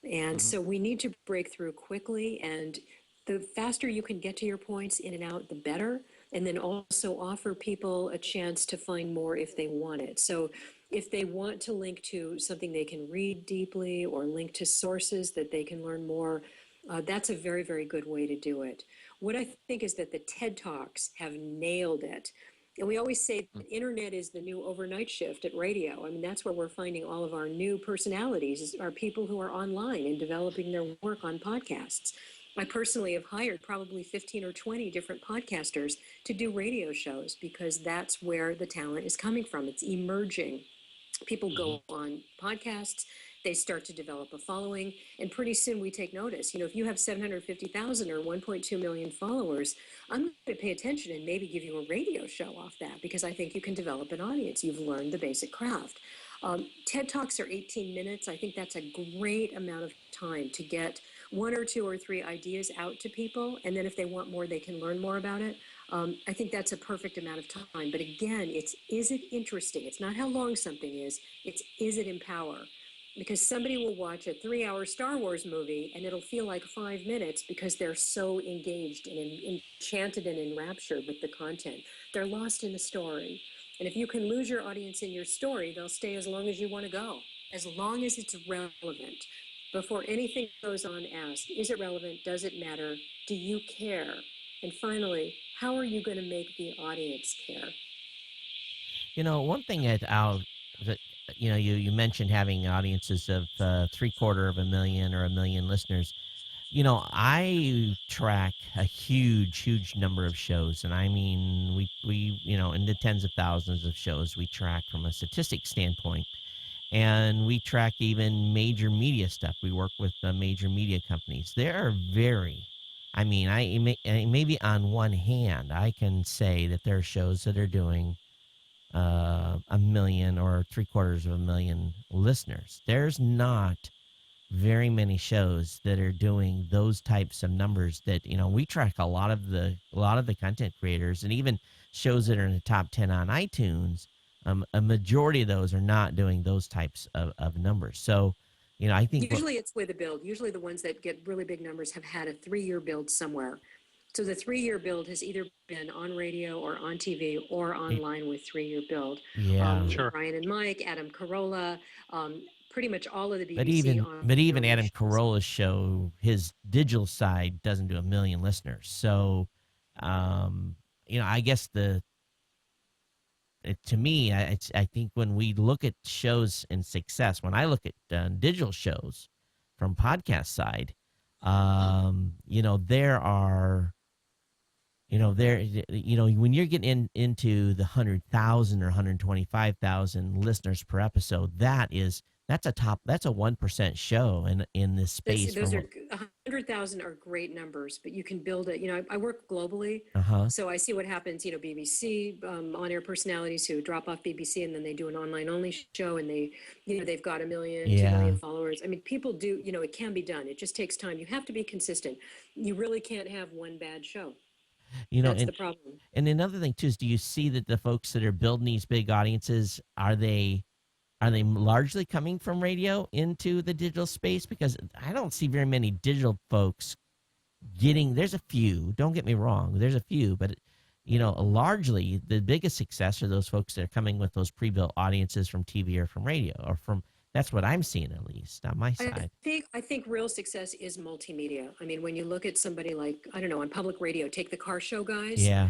And Hmm. so we need to break through quickly. And the faster you can get to your points in and out, the better. And then also offer people a chance to find more if they want it. So if they want to link to something they can read deeply or link to sources that they can learn more, that's a very, very good way to do it. What I think is that the TED Talks have nailed it. And we always say the internet is the new overnight shift at radio. I mean, that's where we're finding all of our new personalities, are people who are online and developing their work on podcasts. I personally have hired probably 15 or 20 different podcasters to do radio shows because that's where the talent is coming from. It's emerging. People Hmm. go on podcasts, they start to develop a following, and pretty soon we take notice. If you have 750,000 or 1.2 million followers, I'm going to pay attention and maybe give you a radio show off that because I think you can develop an audience. You've learned the basic craft. TED Talks are 18 minutes. I think that's a great amount of time to get one or two or three ideas out to people. And then if they want more, they can learn more about it. I think that's a perfect amount of time. But again, is it interesting? It's not how long something it's is it in power? Because somebody will watch a 3 hour Star Wars movie and it'll feel like 5 minutes because they're so engaged and enchanted and enraptured with the content. They're lost in the story. And if you can lose your audience in your story, they'll stay as long as you want to go, as long as it's relevant. Before anything goes on, ask, is it relevant? Does it matter? Do you care? And finally, how are you going to make the audience care? One thing that you mentioned having audiences of 750,000 or a million listeners. I track a huge number of shows, and I mean, we in the tens of thousands of shows we track from a statistic standpoint, and we track even major media stuff. We work with major media companies. They are very, I mean, maybe on one hand, I can say that there are shows that are doing a million or 750,000 listeners. There's not very many shows that are doing those types of numbers. That we track a lot of the content creators, and even shows that are in the top 10 on iTunes. A majority of those are not doing those types of numbers. So I think what Usually it's with a build. Usually the ones that get really big numbers have had a 3 year build somewhere. So the 3 year build has either been on radio or on TV or online with 3 year build. yeah. Sure. Ryan and Mike, Adam Carolla, pretty much all of the But BBC even on but even early Adam shows. Carolla's show, his digital side doesn't do a million listeners. So um I guess to me, I think when we look at shows and success, when I look at digital shows from podcast side, there are, when you're getting into the 100,000 or 125,000 listeners per episode, that's a 1% show in this space Those from are what. 100,000 are great numbers, but you can build it. I work globally, Uh-huh. so I see what happens. BBC on-air personalities who drop off BBC and then they do an online-only show, and they've got a million, 2 million Yeah. followers. I mean, people do. It can be done. It just takes time. You have to be consistent. You really can't have one bad show. You know, That's and the problem. and another thing too is, do you see that the folks that are building these big audiences, are they largely coming from radio into the digital space? Because I don't see very many digital folks getting. There's a few. Don't get me wrong. There's a few, but largely the biggest success are those folks that are coming with those pre-built audiences from TV or from radio or from, that's what I'm seeing at least on my I side. think real success is multimedia. I mean, when you look at somebody like, I don't know, on public radio, take the car show guys. Yeah.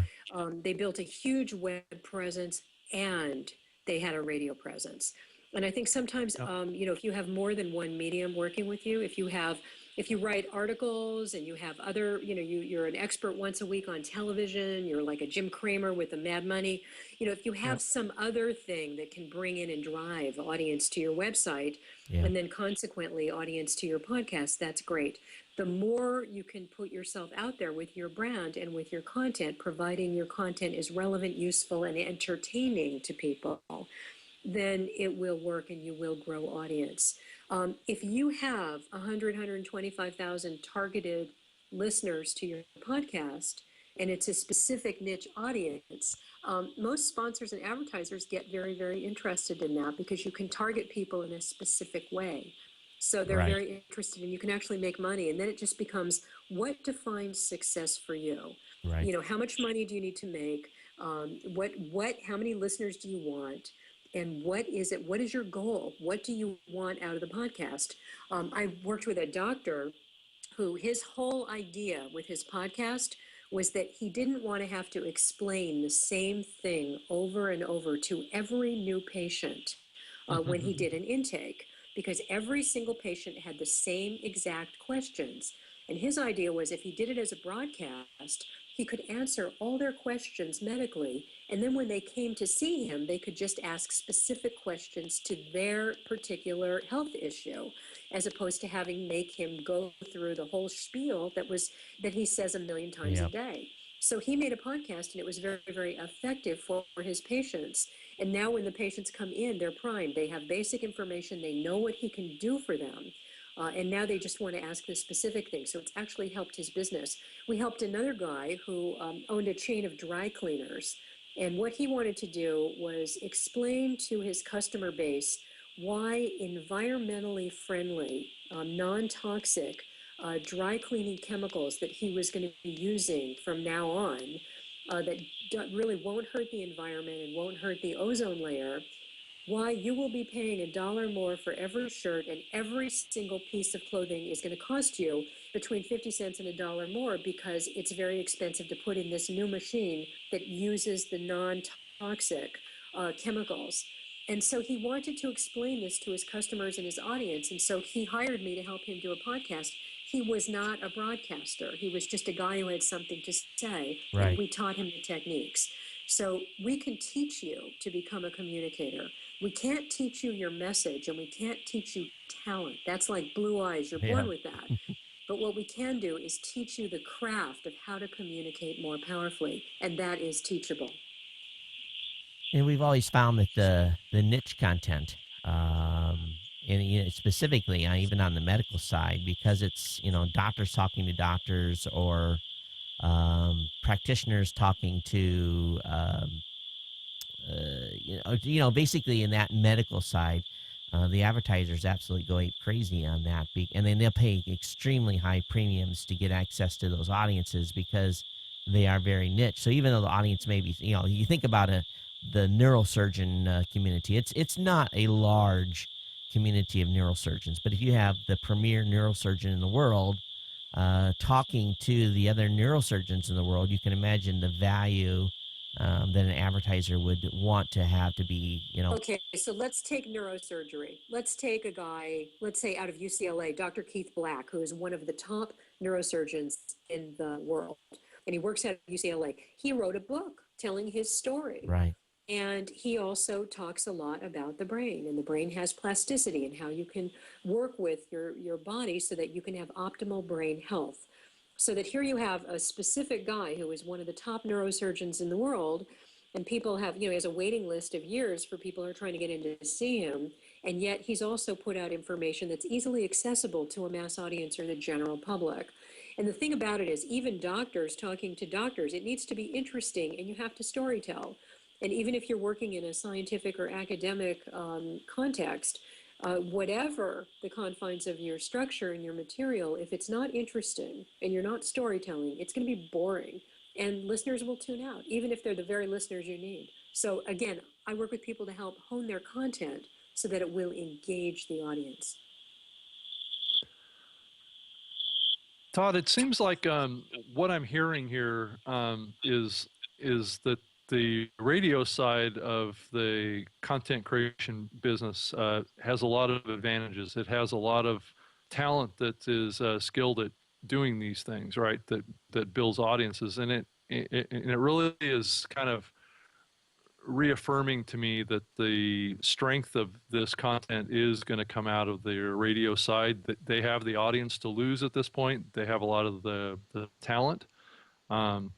They built a huge web presence and they had a radio presence. And I think sometimes, Yep. if you have more than one medium working with you, if you write articles and you have other, you're an expert once a week on television, you're like a Jim Cramer with the Mad Money, if you have Yep. some other thing that can bring in and drive audience to your website, Yeah. and then consequently audience to your podcast, that's great. The more you can put yourself out there with your brand and with your content, providing your content is relevant, useful, and entertaining to people, then it will work and you will grow audience. If you have 100, 125,000 targeted listeners to your podcast, and it's a specific niche audience, most sponsors and advertisers get very, very interested in that because you can target people in a specific way. So they're Right. very interested and you can actually make money. And then it just becomes, what defines success for you? Right. How much money do you need to make? How many listeners do you want? And what is it? What is your goal? What do you want out of the podcast? I worked with a doctor who his whole idea with his podcast was that he didn't want to have to explain the same thing over and over to every new patient when he did an intake, because every single patient had the same exact questions. And his idea was if he did it as a broadcast, he could answer all their questions medically. And then when they came to see him, they could just ask specific questions to their particular health issue, as opposed to having make him go through the whole spiel that he says a million times Yeah. a day. So he made a podcast and it was very, very effective for his patients. And now when the patients come in, they're primed. They have basic information. They know what he can do for them. And now they just want to ask the specific thing. So it's actually helped his business. We helped another guy who owned a chain of dry cleaners. And what he wanted to do was explain to his customer base why environmentally friendly, non-toxic dry cleaning chemicals that he was going to be using from now on that really won't hurt the environment and won't hurt the ozone layer, why you will be paying $1 more for every shirt, and every single piece of clothing is going to cost you between 50 cents and $1 more, because it's very expensive to put in this new machine that uses the non-toxic chemicals. And so he wanted to explain this to his customers and his audience. And so he hired me to help him do a podcast. He was not a broadcaster. He was just a guy who had something to say. Right. And we taught him the techniques. So we can teach you to become a communicator. We can't teach you your message, and we can't teach you talent. That's like blue eyes. You're born Yeah. with that. But what we can do is teach you the craft of how to communicate more powerfully. And that is teachable. And we've always found that the niche content, and specifically even on the medical side, because it's doctors talking to doctors or practitioners talking to basically in that medical side, the advertisers absolutely go ape crazy on that, and then they'll pay extremely high premiums to get access to those audiences because they are very niche. So even though the audience may be, you think about the neurosurgeon community, it's not a large community of neurosurgeons, but if you have the premier neurosurgeon in the world talking to the other neurosurgeons in the world, you can imagine the value that an advertiser would want to have to be, Okay, so let's take neurosurgery. Let's take a guy, let's say out of UCLA, Dr. Keith Black, who is one of the top neurosurgeons in the world, and he works at UCLA. He wrote a book telling his story. Right. And he also talks a lot about the brain, and the brain has plasticity and how you can work with your body so that you can have optimal brain health. So that here you have a specific guy who is one of the top neurosurgeons in the world, and people have, he has a waiting list of years for people who are trying to get in to see him. And yet he's also put out information that's easily accessible to a mass audience or the general public. And the thing about it is, even doctors talking to doctors, it needs to be interesting, and you have to storytell. And even if you're working in a scientific or academic context, whatever the confines of your structure and your material, if it's not interesting and you're not storytelling, it's going to be boring. and listeners will tune out, even if they're the very listeners you need. So again, I work with people to help hone their content so that it will engage the audience. Todd, it seems like what I'm hearing here is that the radio side of the content creation business has a lot of advantages. It has a lot of talent that is skilled at doing these things, right? That builds audiences, and it really is kind of reaffirming to me that the strength of this content is going to come out of their radio side. That they have the audience to lose at this point. They have a lot of the talent, um,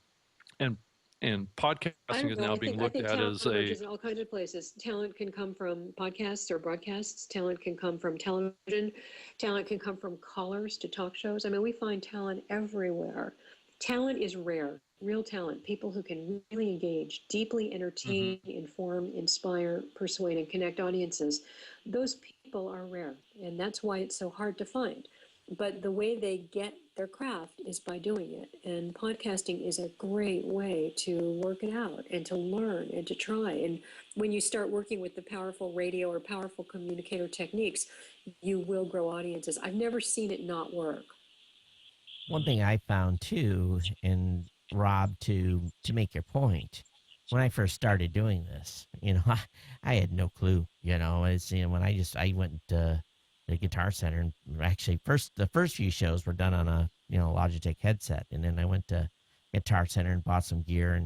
and podcasting is now being looked at talent as a emerges in all kinds of places. Talent can come from podcasts or broadcasts. Talent can come from television. Talent can come from callers to talk shows. I mean, we find talent everywhere. Talent is rare. Real talent, people who can really engage, deeply entertain, inform, inspire, persuade, and connect audiences. Those people are rare, and that's why it's so hard to find. But the way they get their craft is by doing it. And podcasting is a great way to work it out and to learn and to try. And when you start working with the powerful radio or powerful communicator techniques, you will grow audiences. I've never seen it not work. One thing I found too, and Rob, to make your point, when I first started doing this, I had no clue. As when I went to the Guitar Center, and actually the first few shows were done on a Logitech headset, and then I went to Guitar Center and bought some gear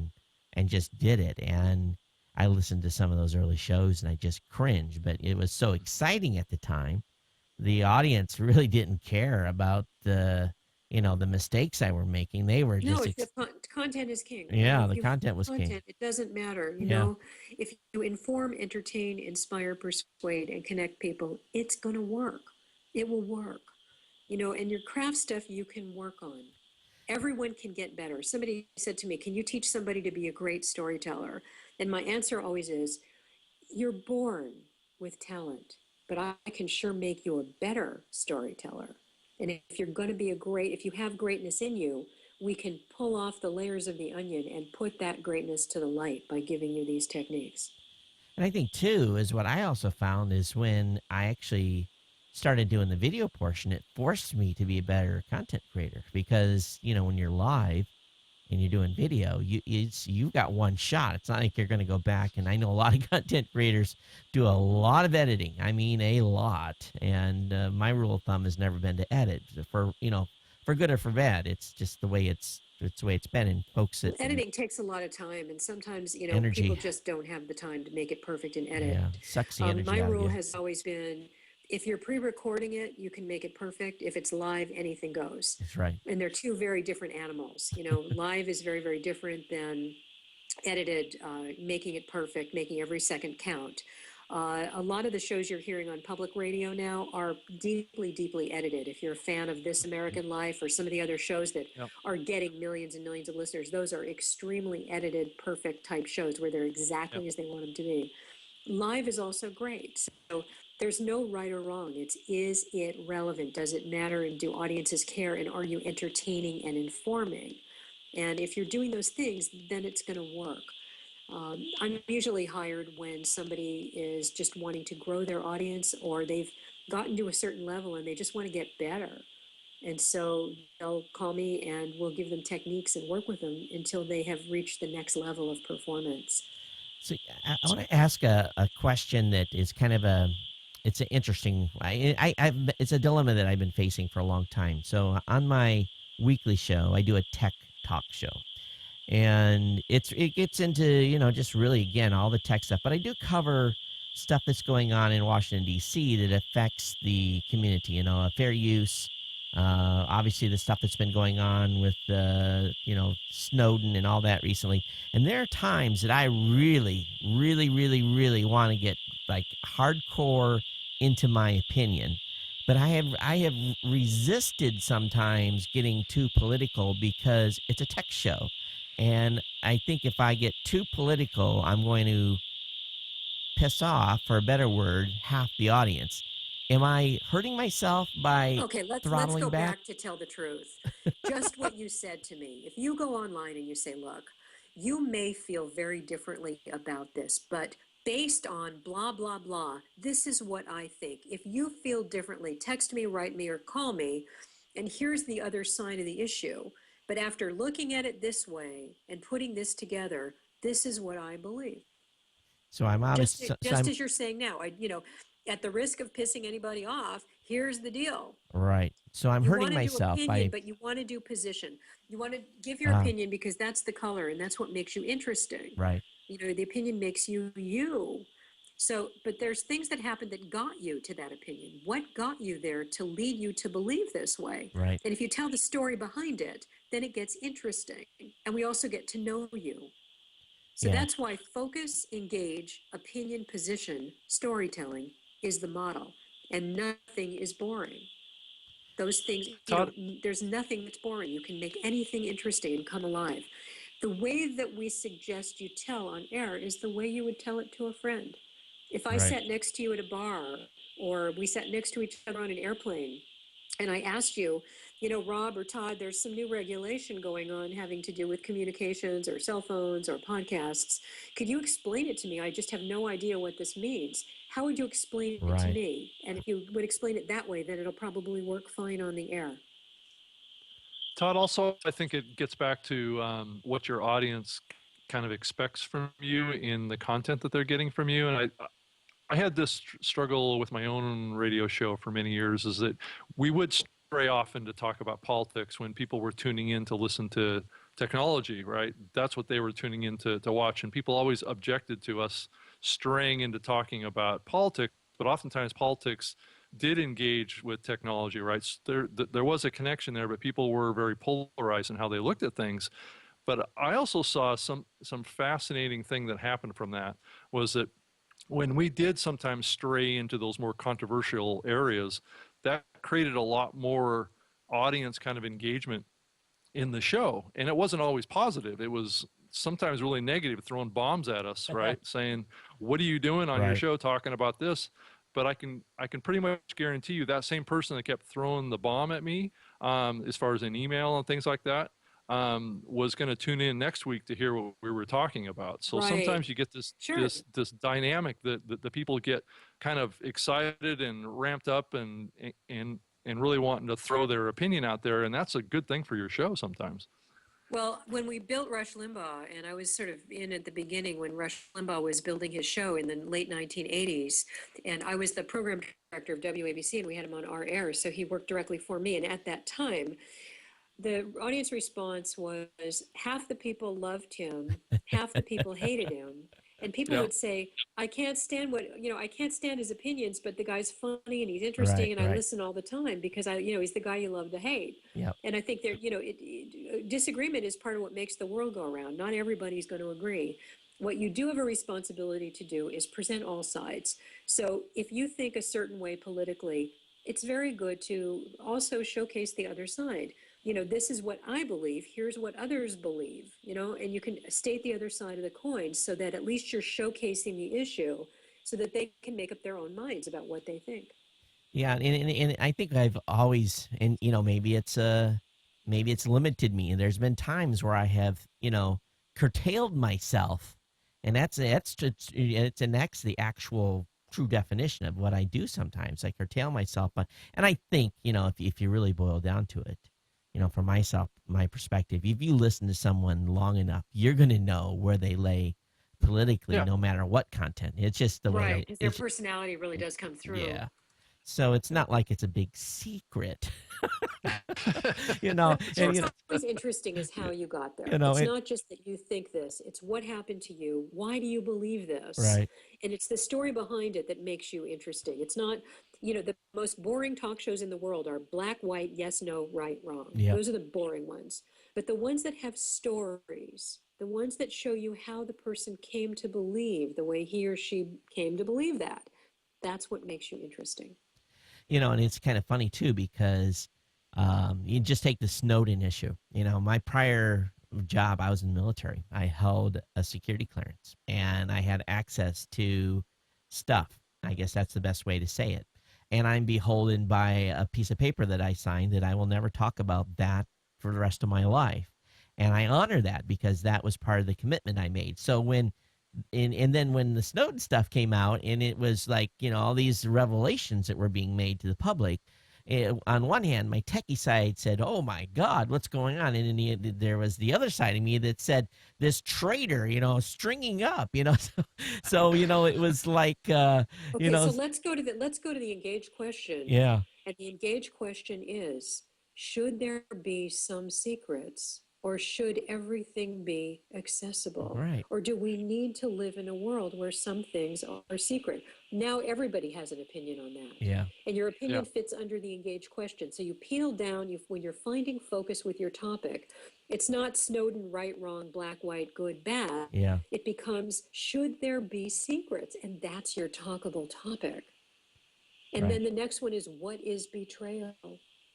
and just did it. And I listened to some of those early shows and I just cringed, but it was so exciting at the time. The audience really didn't care about the mistakes I were making. They were just content is king. Yeah, the content was king. It doesn't matter. If you inform, entertain, inspire, persuade, and connect people, it's going to work. It will work. And your craft stuff you can work on. Everyone can get better. Somebody said to me, "Can you teach somebody to be a great storyteller?" And my answer always is, you're born with talent, but I can sure make you a better storyteller. And if you're going to be if you have greatness in you, we can pull off the layers of the onion and put that greatness to the light by giving you these techniques. And I think, too, is what I also found is when I actually started doing the video portion, it forced me to be a better content creator because, when you're live and you're doing video, you've got one shot. It's not like you're going to go back. And I know a lot of content creators do a lot of editing. I mean, a lot. And my rule of thumb has never been to edit for good or for bad. It's just the way it's the way it's been. And folks, editing takes a lot of time, and sometimes energy. People just don't have the time to make it perfect and edit. Yeah, sucks the energy my out rule of you. has always been, if you're pre-recording it, you can make it perfect. If it's live, anything goes. That's right. And they're two very different animals. Live is very, very different than edited, making it perfect, making every second count. A lot of the shows you're hearing on public radio now are deeply, deeply edited. If you're a fan of This American Life or some of the other shows that are getting millions and millions of listeners, those are extremely edited, perfect type shows where they're exactly as they want them to be. Live is also great. So there's no right or wrong. Is it relevant? Does it matter? And do audiences care? And are you entertaining and informing? And if you're doing those things, then it's going to work. I'm usually hired when somebody is just wanting to grow their audience, or they've gotten to a certain level and they just want to get better. And so they'll call me and we'll give them techniques and work with them until they have reached the next level of performance. So I want to ask a question that is kind of it's an interesting, it's a dilemma that I've been facing for a long time. So on my weekly show, I do a tech talk show. And it gets into, just really, again, all the tech stuff. But I do cover stuff that's going on in Washington, D.C. that affects the community, fair use. Obviously, the stuff that's been going on with, Snowden and all that recently. And there are times that I really, really, really, really want to get, hardcore into my opinion. But I have resisted sometimes getting too political because it's a tech show. And I think if I get too political, I'm going to piss off, for a better word, half the audience. Am I hurting myself by Okay, let's throttling go back? back to tell the truth. Just what you said to me. If you go online and you say, look, you may feel very differently about this, but based on blah, blah, blah, this is what I think. If you feel differently, text me, write me, or call me, and here's the other side of the issue. But after looking at it this way and putting this together, this is what I believe. So I'm Just, obvious. So just I'm as you're saying now, at the risk of pissing anybody off, here's the deal. right. So I'm You hurting want to do myself opinion, by but you want to do position. You want to give your uh, opinion because that's the color and that's what makes you interesting. right, The opinion makes you you. So, but there's things that happened that got you to that opinion. What got you there to lead you to believe this way? right. And if you tell the story behind it, then it gets interesting. And we also get to know you. So Yeah, that's why focus, engage, opinion, position, storytelling is the model. And nothing is boring. Those things, Todd, there's nothing that's boring. You can make anything interesting and come alive. The way that we suggest you tell on air is the way you would tell it to a friend. If I right. sat next to you at a bar or we sat next to each other on an airplane and I asked you, Rob or Todd, there's some new regulation going on having to do with communications or cell phones or podcasts. Could you explain it to me? I just have no idea what this means. How would you explain it to Right. me? And if you would explain it that way, then it'll probably work fine on the air. Todd, also, I think it gets back to what your audience kind of expects from you in the content that they're getting from you. And I had this struggle with my own radio show for many years, is that we would stray off into talk about politics when people were tuning in to listen to technology, right? That's what they were tuning in to watch. And people always objected to us straying into talking about politics, but oftentimes politics did engage with technology, right? So there was a connection there, but people were very polarized in how they looked at things. But I also saw some fascinating thing that happened from that was that when we did sometimes stray into those more controversial areas, that created a lot more audience kind of engagement in the show. And it wasn't always positive. It was sometimes really negative, throwing bombs at us, right? Saying, what are you doing on your Right. show talking about this? But I can pretty much guarantee you that same person that kept throwing the bomb at me, as far as an email and things like that, was going to tune in next week to hear what we were talking about. So Right. sometimes you get this Sure. this dynamic that the people get kind of excited and ramped up and really wanting to throw their opinion out there, and that's a good thing for your show sometimes. Well, when we built Rush Limbaugh, and I was sort of in at the beginning when Rush Limbaugh was building his show in the late 1980s, and I was the program director of WABC, and we had him on our air, so he worked directly for me. And at that time, the audience response was half the people loved him, half the people hated him. And people Yeah. would say, I can't stand I can't stand his opinions, but the guy's funny and he's Right. interesting and I Right. listen all the time because he's the guy you love to hate. Yep. And I think disagreement is part of what makes the world go around. Not everybody's going to agree. What you do have a responsibility to do is present all sides. So if you think a certain way politically, it's very good to also showcase the other side. This is what I believe, here's what others believe, and you can state the other side of the coin so that at least you're showcasing the issue so that they can make up their own minds about what they think. Yeah, and I think I've always, and maybe it's limited me. And there's been times where I have, curtailed myself, and that's the actual true definition of what I do. Sometimes I curtail myself, and I think, if you really boil down to it, from my perspective, if you listen to someone long enough, you're going to know where they lay politically, Yeah. no matter what content. It's just the way Right, because their it's, personality really does come through. yeah. So it's not like it's a big secret, you know. What's And always interesting is how you got there. You know, It's it- not just that you think this, it's what happened to you. Why do you believe this? right, And it's the story behind it that makes you interesting. It's not, the most boring talk shows in the world are black, white, yes, no, right, wrong. Yep. Those are the boring ones. But the ones that have stories, the ones that show you how the person came to believe the way he or she came to believe that, that's what makes you interesting. and it's kind of funny too because you just take the Snowden issue. My prior job, I was in the military. I held a security clearance, and I had access to stuff. I guess that's the best way to say it. and I'm beholden by a piece of paper that I signed that I will never talk about that for the rest of my life. And I honor that because that was part of the commitment I made. So and then when the Snowden stuff came out, and it was like, all these revelations that were being made to the public, on one hand, my techie side said, "Oh my God, what's going on?" And then there was the other side of me that said, "This traitor, stringing up." So it was like, Okay, so let's go to the engaged question. yeah, And the engaged question is, should there be some secrets or should everything be accessible? right, Or do we need to live in a world where some things are secret? Now everybody has an opinion on that. yeah, And your Yeah. opinion fits under the engaged question. So you peel down, when you're finding focus with your topic, it's not Snowden, right, wrong, black, white, good, bad. yeah, It becomes, should there be secrets? And that's your talkable topic. And right. then the next one is, what is betrayal?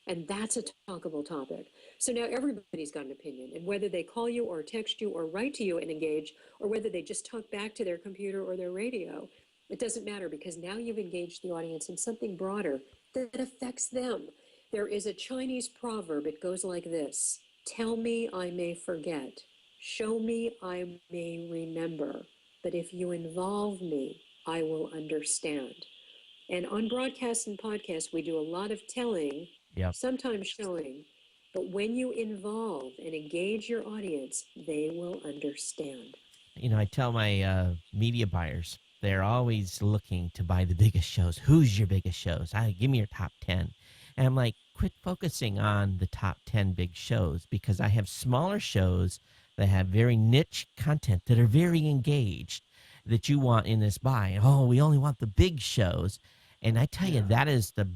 And that's a talkable topic. So now everybody's got an opinion. And whether they call you or text you or write to you and engage, or whether they just talk back to their computer or their radio, it doesn't matter, because now you've engaged the audience in something broader that affects them. There is a Chinese proverb. It goes like this: tell me, I may forget. Show me, I may remember. But if you involve me, I will understand. And on broadcasts and podcasts, we do a lot of telling, Yep. sometimes showing. But when you involve and engage your audience, they will understand. I tell my media buyers, they're always looking to buy the biggest shows. Who's your biggest shows? Give me your top 10. And I'm like, quit focusing on the top 10 big shows, because I have smaller shows that have very niche content that are very engaged that you want in this buy. Oh, we only want the big shows. And I tell you, Yeah. that is the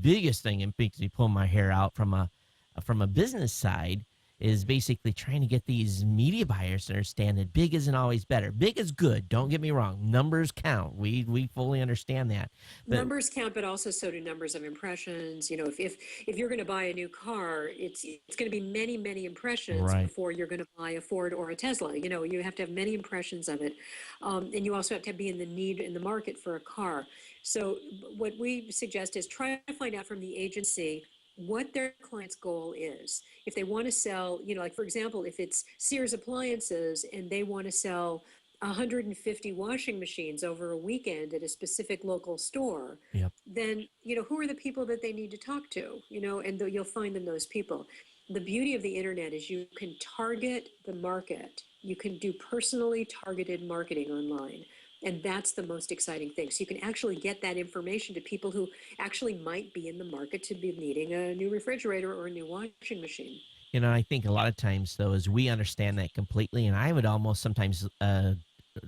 biggest thing. It makes me pull my hair out from a business side, is basically trying to get these media buyers to understand that big isn't always better. Big is good. Don't get me wrong. Numbers count. We fully understand that. But Numbers count, but also so do numbers of impressions. If you're going to buy a new car, it's going to be many, many impressions right, before you're going to buy a Ford or a Tesla. You have to have many impressions of it, and you also have to be in the need in the market for a car. So what we suggest is try to find out from the agency what their client's goal is. If they want to sell, like for example, if it's Sears Appliances and they want to sell 150 washing machines over a weekend at a specific local store, yep. then, who are the people that they need to talk to, and you'll find them those people. The beauty of the internet is you can target the market. You can do personally targeted marketing online. And that's the most exciting thing. So you can actually get that information to people who actually might be in the market to be needing a new refrigerator or a new washing machine. I think a lot of times, though, is we understand that completely, and I would almost sometimes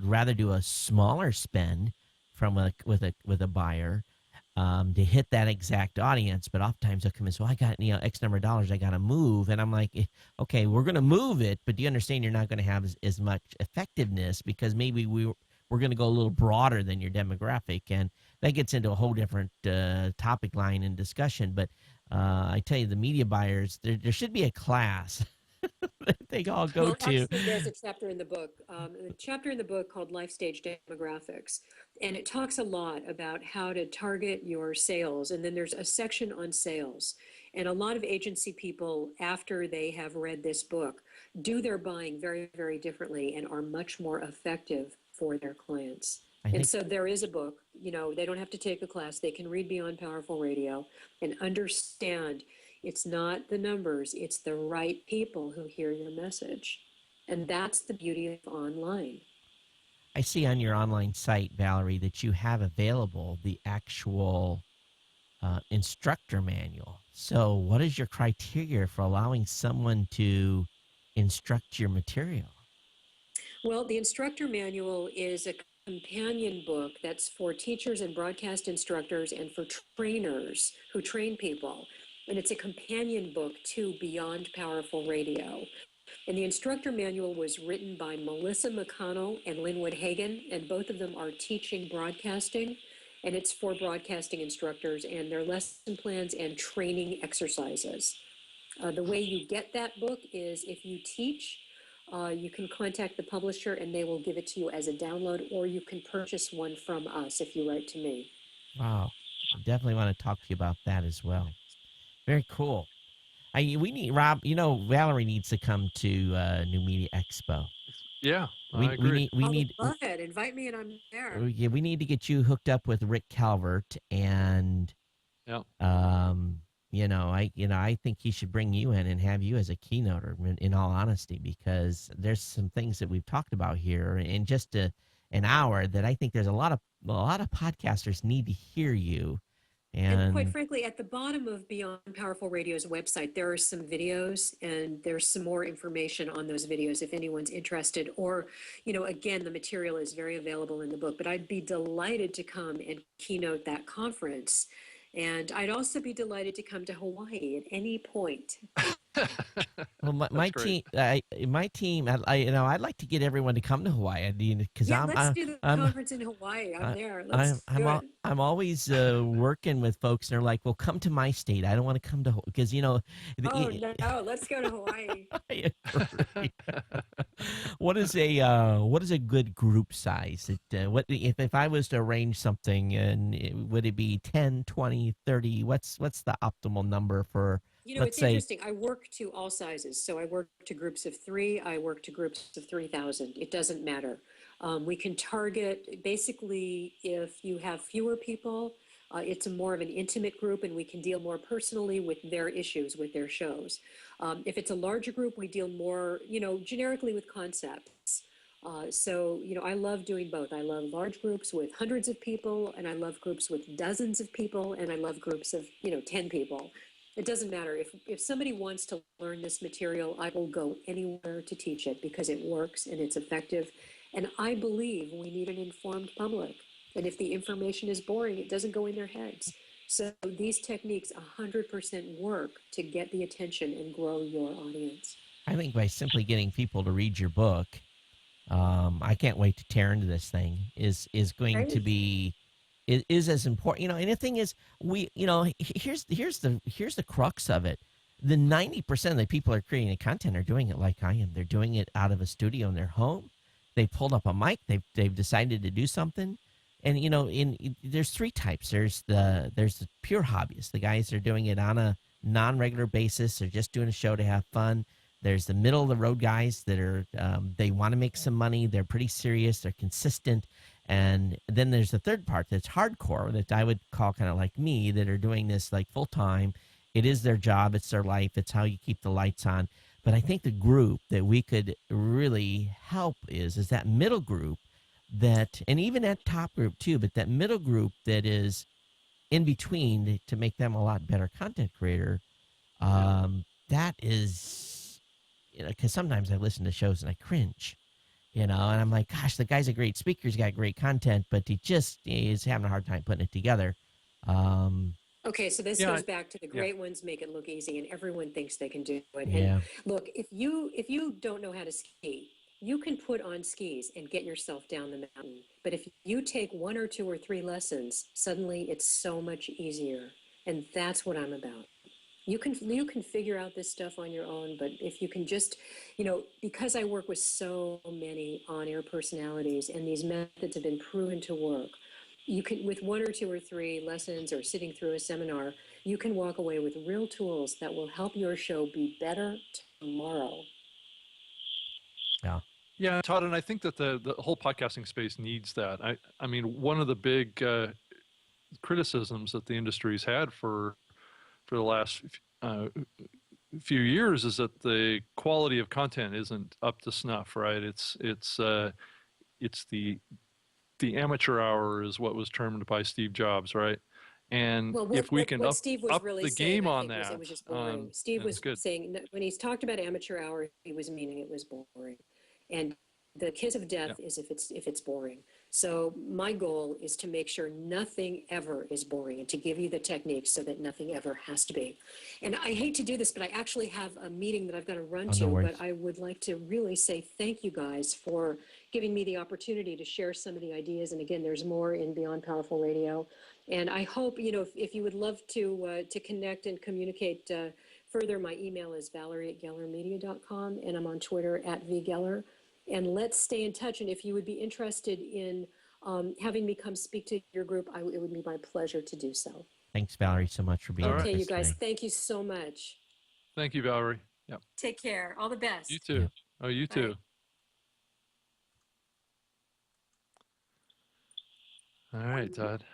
rather do a smaller spend with a buyer to hit that exact audience. But oftentimes they'll come in, so I got X number of dollars, I got to move, and I'm like, okay, we're going to move it, but do you understand you're not going to have as much effectiveness, because maybe we're going to go a little broader than your demographic, and that gets into a whole different topic line and discussion. But I tell you, the media buyers, there should be a class that they all go Well, to. actually, there's a chapter in the book called Life Stage Demographics, and it talks a lot about how to target your sales. And then there's a section on sales. And a lot of agency people, after they have read this book, do their buying very, very differently and are much more effective for their clients. I And think so there is a book, they don't have to take a class. They can read Beyond Powerful Radio and understand it's not the numbers, it's the right people who hear your message. And that's the beauty of online. I see on your online site, Valerie, that you have available the actual instructor manual. So, what is your criteria for allowing someone to instruct your material? Well, the instructor manual is a companion book that's for teachers and broadcast instructors and for trainers who train people. And it's a companion book to Beyond Powerful Radio. And the instructor manual was written by Melissa McConnell and Linwood Hagen, and both of them are teaching broadcasting. And it's for broadcasting instructors and their lesson plans and training exercises. The way you get that book is if you teach, you can contact the publisher and they will give it to you as a download, or you can purchase one from us if you write to me. Wow. definitely want to talk to you about that as well. Very cool. We need Rob. Valerie needs to come to New Media Expo. Yeah, We I we agree. need we I'll need love it. Invite me and I'm there. yeah, we need to get you hooked up with Rick Calvert, and Yeah. um I think he should bring you in and have you as a keynoter, in all honesty, because there's some things that we've talked about here in just an hour that I think there's a lot of podcasters need to hear you. And quite And frankly, at the bottom of Beyond Powerful Radio's website, there are some videos and there's some more information on those videos if anyone's interested. Or, again, the material is very available in the book, but I'd be delighted to come and keynote that conference. And I'd also be delighted to come to Hawaii at any point. well, my That's great. team, I'd like to get everyone to come to Hawaii, because Yeah, let's do the I'm conference in Hawaii. I'm I, there. I'm Let's do I'm al- it. I'm always working with folks, and they're like, "Well, come to my state. I don't want to come to because Oh, the, no, let's go to Hawaii. I agree. What is a good group size? What if I was to arrange something, and would it be 10, 20, 30? What's the optimal number for, let's It's say? interesting. I work to all sizes. So I work to groups of three. I work to groups of 3,000. It doesn't matter. We can target basically if you have fewer people, it's a more of an intimate group and we can deal more personally with their issues, with their shows. If it's a larger group, we deal more, generically with concepts. I love doing both. I love large groups with hundreds of people, and I love groups with dozens of people, and I love groups of, 10 people. It doesn't matter. If somebody wants to learn this material, I will go anywhere to teach it because it works and it's effective. And I believe we need an informed public. And if the information is boring, it doesn't go in their heads. So these techniques 100% work to get the attention and grow your audience. I think by simply getting people to read your book, I can't wait to tear into this thing. Is going to Great. be is as important. And the thing is, here's the crux of it. The 90% of the people that are creating the content are doing it like I am. They're doing it out of a studio in their home. They pulled up a mic. They've decided to do something. And there's three types. There's the pure hobbyists, the guys that are doing it on a non-regular basis. They're just doing a show to have fun. There's the middle of the road guys that are they want to make some money. They're pretty serious. They're consistent. And then there's the third part that's hardcore, that I would call kind of like me, that are doing this like full time. It is their job. It's their life. It's how you keep the lights on. But I think the group that we could really help is that middle group, and even that top group too, but that middle group that is in between, to make them a lot better content creator. Yeah. That is, because sometimes I listen to shows and I cringe, and I'm like, gosh, the guy's a great speaker. He's got great content, but he is having a hard time putting it together. Um, Okay, so this Yeah. goes back to the Yeah. great ones make it look easy and everyone thinks they can do it. And yeah. look, if you don't know how to ski, you can put on skis and get yourself down the mountain. But if you take one or two or three lessons, suddenly it's so much easier. And that's what I'm about. You can figure out this stuff on your own, but if you can just, because I work with so many on-air personalities and these methods have been proven to work, you can, with one or two or three lessons or sitting through a seminar, you can walk away with real tools that will help your show be better tomorrow. Yeah. Yeah, Todd, and I think that the whole podcasting space needs that. I mean, one of the big criticisms that the industry's had for the last few years is that the quality of content isn't up to snuff, right? It's the amateur hour is what was termed by Steve Jobs, right? And Well, if we can what Steve was up really the saying, game I on think, was it that, was just boring. Steve that's was good. saying when he's talked about amateur hour, he was meaning it was boring. And the kiss of Yeah. death is if it's boring. So my goal is to make sure nothing ever is boring and to give you the techniques so that nothing ever has to be. And I hate to do this, but I actually have a meeting that I've got to run Oh, no to, but worries. I would like to really say thank you guys for giving me the opportunity to share some of the ideas. And again, there's more in Beyond Powerful Radio. And I hope, if you would love to connect and communicate further, my email is valerie@gellermedia.com, and I'm on Twitter @vgeller. And let's stay in touch. And if you would be interested in having me come speak to your group, it would be my pleasure to do so. Thanks, Valerie, so much for being All with right. Okay, you us guys, today. thank you so much. Thank you, Valerie. Yep. Take care. All the You best. too. Yep. Oh, you Bye. too. All right, Todd.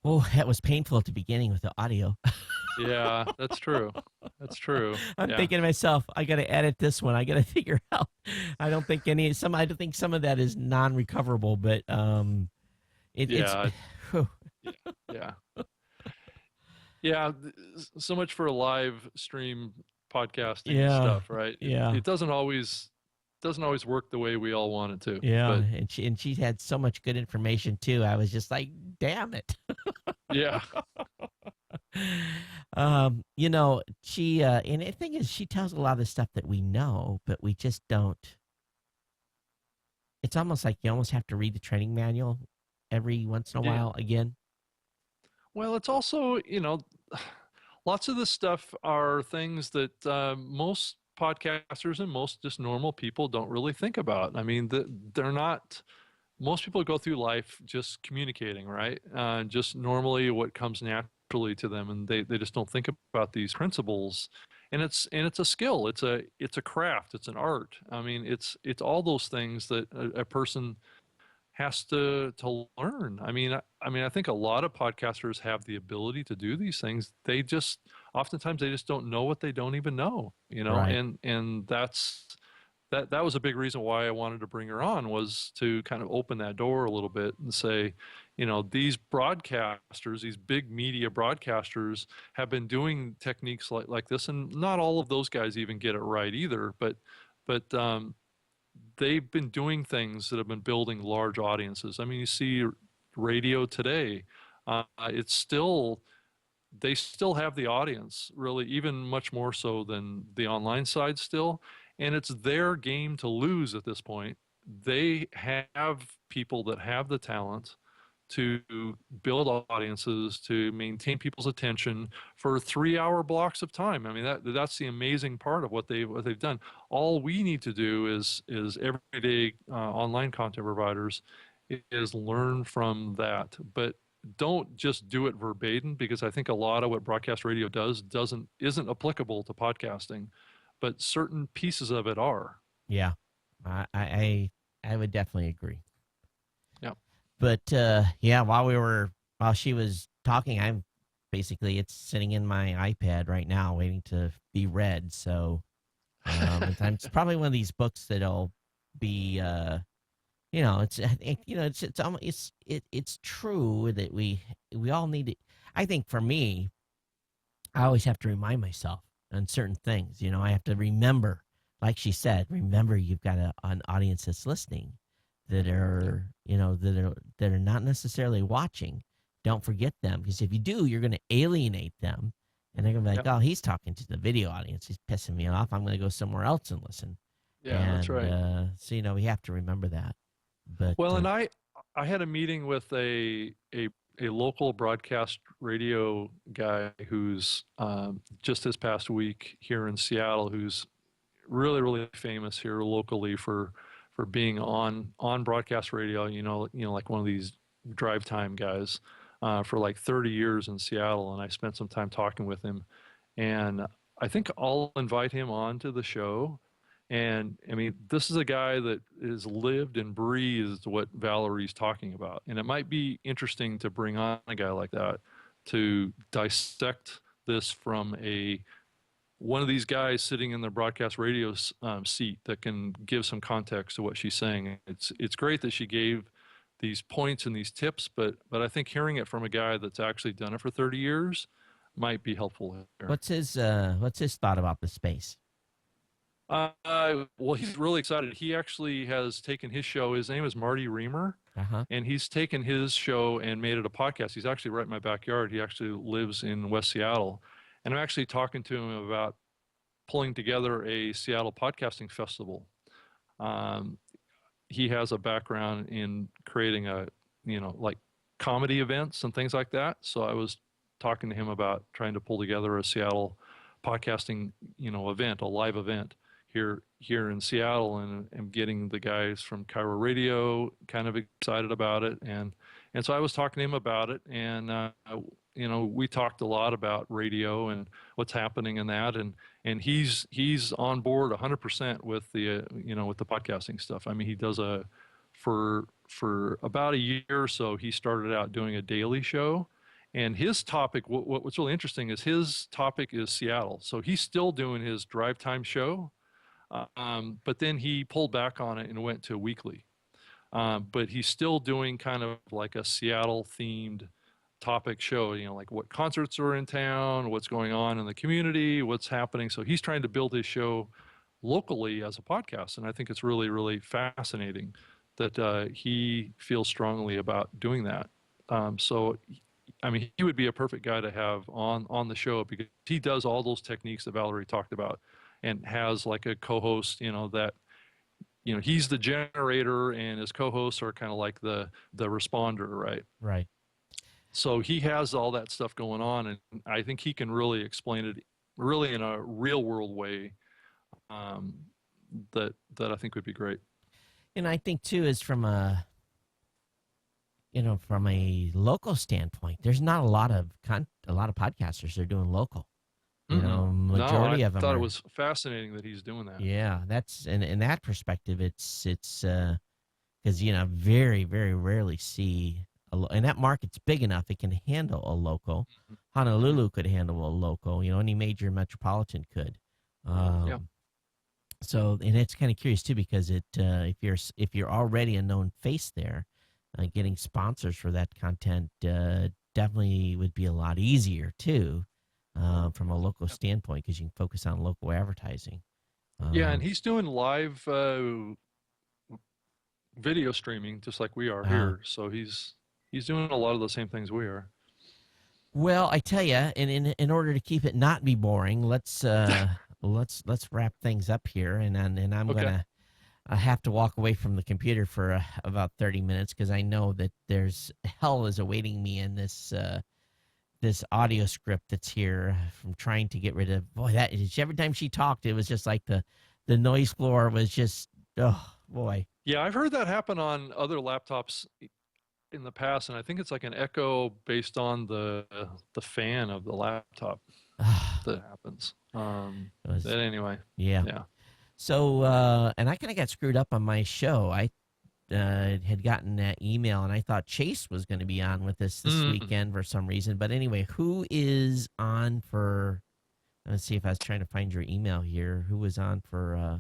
Oh, that was painful at the beginning with the audio. Yeah, that's true. That's true. I'm Yeah. thinking to myself, I got to edit this one. I got to figure out. I don't think some of that is non-recoverable, but it's. Yeah. Whew. Yeah. Yeah. Yeah. So much for live stream podcasting and Yeah, stuff, right? It, yeah, it doesn't always work the way we all want it to. yeah. But And she had so much good information too. I was just like, damn it. yeah. She and the thing is, she tells a lot of stuff that we know, but we just don't. It's almost like you almost have to read the training manual every once in a Yeah. while again. Well, it's also, lots of this stuff are things that most podcasters and most just normal people don't really think about. I mean, they're not, most people go through life just communicating, right? Just normally what comes naturally to them, and they just don't think about these principles. And it's a skill. It's a craft. It's an art. I mean, it's all those things that a person has to learn. I think a lot of podcasters have the ability to do these things. They just oftentimes they just don't know what they don't even know, Right. and that was a big reason why I wanted to bring her on, was to kind of open that door a little bit and say, these broadcasters, these big media broadcasters have been doing techniques like this, and not all of those guys even get it right either, but they've been doing things that have been building large audiences. I mean, you see radio today, it's still, they still have the audience, really, even much more so than the online side still. And it's their game to lose at this point. They have people that have the talent to build audiences, to maintain people's attention for 3-hour blocks of time. I mean, that's the amazing part of what they've done. All we need to do is everyday online content providers is learn from that, but don't just do it verbatim, because I think a lot of what broadcast radio isn't applicable to podcasting, but certain pieces of it are. Yeah, I would definitely agree. Yeah. But yeah, while she was talking, it's sitting in my iPad right now, waiting to be read. So it's probably one of these books that'll be it's I think, it's true that we all need to. I think for me, I always have to remind myself on certain things. I have to remember, like she said, remember you've got an audience that's listening, that are that are not necessarily watching. Don't forget them, because if you do, you're going to alienate them, and they're going to be like, Yep. "Oh, he's talking to the video audience. He's pissing me off. I'm going to go somewhere else and listen." Yeah, that's right. So we have to remember that. But Well, and I had a meeting with a local broadcast radio guy who's just this past week here in Seattle, who's really, really famous here locally for being on broadcast radio. Like one of these drive time guys for like 30 years in Seattle, and I spent some time talking with him, and I think I'll invite him on to the show. And I mean, this is a guy that has lived and breathed what Valerie's talking about. And it might be interesting to bring on a guy like that to dissect this from one of these guys sitting in the broadcast radio seat that can give some context to what she's saying. It's great that she gave these points and these tips, but I think hearing it from a guy that's actually done it for 30 years might be helpful here. what's his thought about the space? Well, he's really excited. He actually has taken his show. His name is Marty Reamer, and he's taken his show and made it a podcast. He's actually right in my backyard. He actually lives in West Seattle, and I'm actually talking to him about pulling together a Seattle podcasting festival. He has a background in creating like comedy events and things like that. So I was talking to him about trying to pull together a Seattle podcasting, event, a live event here in Seattle, and am getting the guys from Cairo Radio kind of excited about it, and so I was talking to him about it, and we talked a lot about radio and what's happening in that, and he's on board 100% with the with the podcasting stuff. I mean, he does for about a year or so, he started out doing a daily show. And his topic, what's really interesting is his topic is Seattle. So he's still doing his drive time show, but then he pulled back on it and went to weekly. But he's still doing kind of like a Seattle themed topic show, like what concerts are in town, what's going on in the community, what's happening. So he's trying to build his show locally as a podcast. And I think it's really, really fascinating that he feels strongly about doing that. So I mean, he would be a perfect guy to have on the show, because he does all those techniques that Valerie talked about, and has like a co-host, that, he's the generator and his co-hosts are kind of like the responder, right? Right. So he has all that stuff going on, and I think he can really explain it really in a real world way, that I think would be great. And I think too is from a local standpoint, there's not a lot of podcasters that are doing local. Majority of them. I thought it was fascinating that he's doing that. Yeah, that's in that perspective, it's because very, very rarely see and that market's big enough it can handle a local. Honolulu could handle a local. Any major metropolitan could. Yeah. So, and it's kind of curious too, because if you're already a known face there, getting sponsors for that content definitely would be a lot easier too, from a local standpoint, because you can focus on local advertising. Yeah, and he's doing live video streaming just like we are here. So he's doing a lot of the same things we are. Well, I tell you, in order to keep it not be boring, let's wrap things up here, and I'm gonna. I have to walk away from the computer for about 30 minutes, because I know that there's hell is awaiting me in this audio script that's here from trying to get rid of. Boy, that is, every time she talked, it was just like the noise floor was just, oh boy. Yeah, I've heard that happen on other laptops in the past, and I think it's like an echo based on the fan of the laptop that happens. But anyway, yeah. So, and I kind of got screwed up on my show. I had gotten that email, and I thought Chase was going to be on with us this weekend for some reason. But anyway, who is on for? Let's see if I was trying to find your email here. Who was on for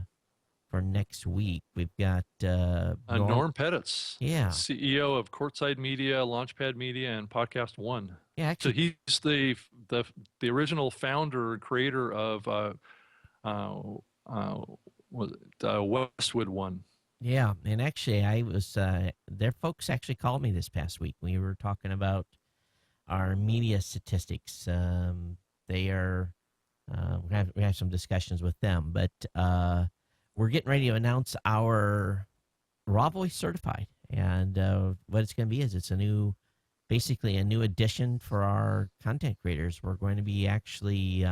next week? We've got Norm Pettitz, yeah, CEO of Courtside Media, Launchpad Media, and Podcast One. Yeah, actually, so he's the original founder and creator of Westwood One. Yeah, and actually, I was their folks actually called me this past week. We were talking about our media statistics. They are we have some discussions with them, but we're getting ready to announce our Raw Voice Certified, and what it's going to be is it's basically a new addition for our content creators. We're going to be actually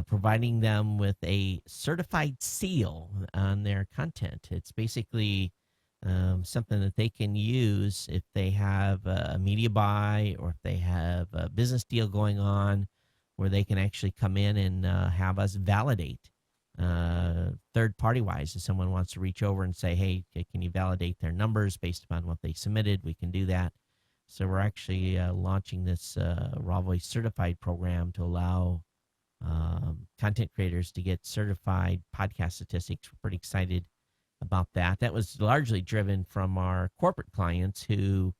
providing them with a certified seal on their content. It's basically something that they can use if they have a media buy, or if they have a business deal going on, where they can actually come in and have us validate third-party wise. If someone wants to reach over and say, hey, can you validate their numbers based upon what they submitted, we can do that. So we're actually launching this Raw Voice Certified program to allow content creators to get certified podcast statistics. We're pretty excited about that. That was largely driven from our corporate clients, who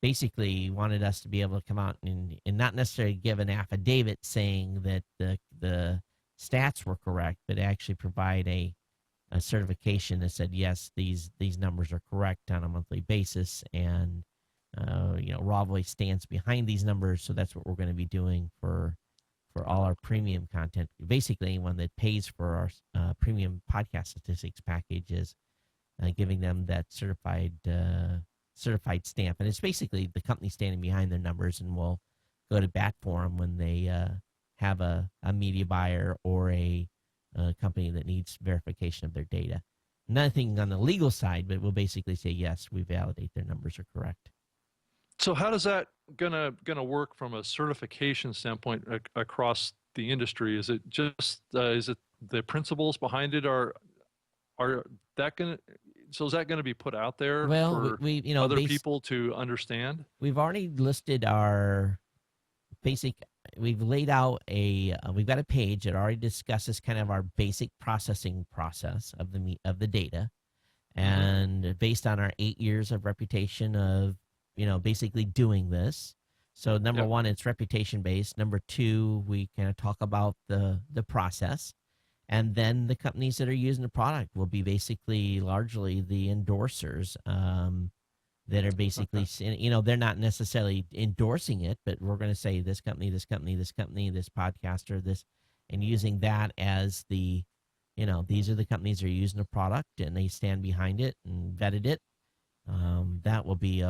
basically wanted us to be able to come out and not necessarily give an affidavit saying that the stats were correct, but actually provide a certification that said, yes, these numbers are correct on a monthly basis, and Raw Voice stands behind these numbers. So that's what we're going to be doing for all our premium content. Basically, anyone that pays for our premium podcast statistics package is giving them that certified stamp. And it's basically the company standing behind their numbers, and we'll go to bat for them when they have a media buyer or a a company that needs verification of their data. Nothing on the legal side, but we'll basically say, yes, we validate their numbers are correct. So how does that gonna work from a certification standpoint across the industry? Is it just is it the principles behind it are that gonna so is that gonna be put out there Well, for we other people to understand? we've already listed our basic. We've laid out we've got a page that already discusses kind of our basic processing process of the data, Mm-hmm. and based on our 8 years of reputation of basically doing this. So number Yep. one, it's reputation based. Number two, we kind of talk about the process, and then the companies that are using the product will be basically largely the endorsers, that are basically, Okay. they're not necessarily endorsing it, but we're going to say this company, this company, this company, this podcaster, this, and using that as the, these are the companies that are using the product and they stand behind it and vetted it. That will be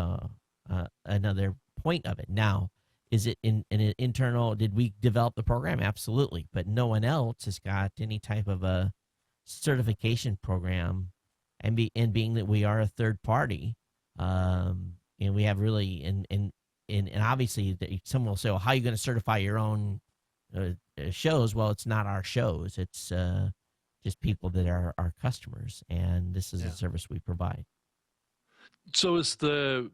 another point of it. Now, is it in an internal? Did we develop the program? Absolutely, but no one else has got any type of a certification program, and being that we are a third party, and we have really and obviously someone will say, well, how are you going to certify your own shows? Well, it's not our shows; it's just people that are our customers, and this is a Yeah. service we provide. So is the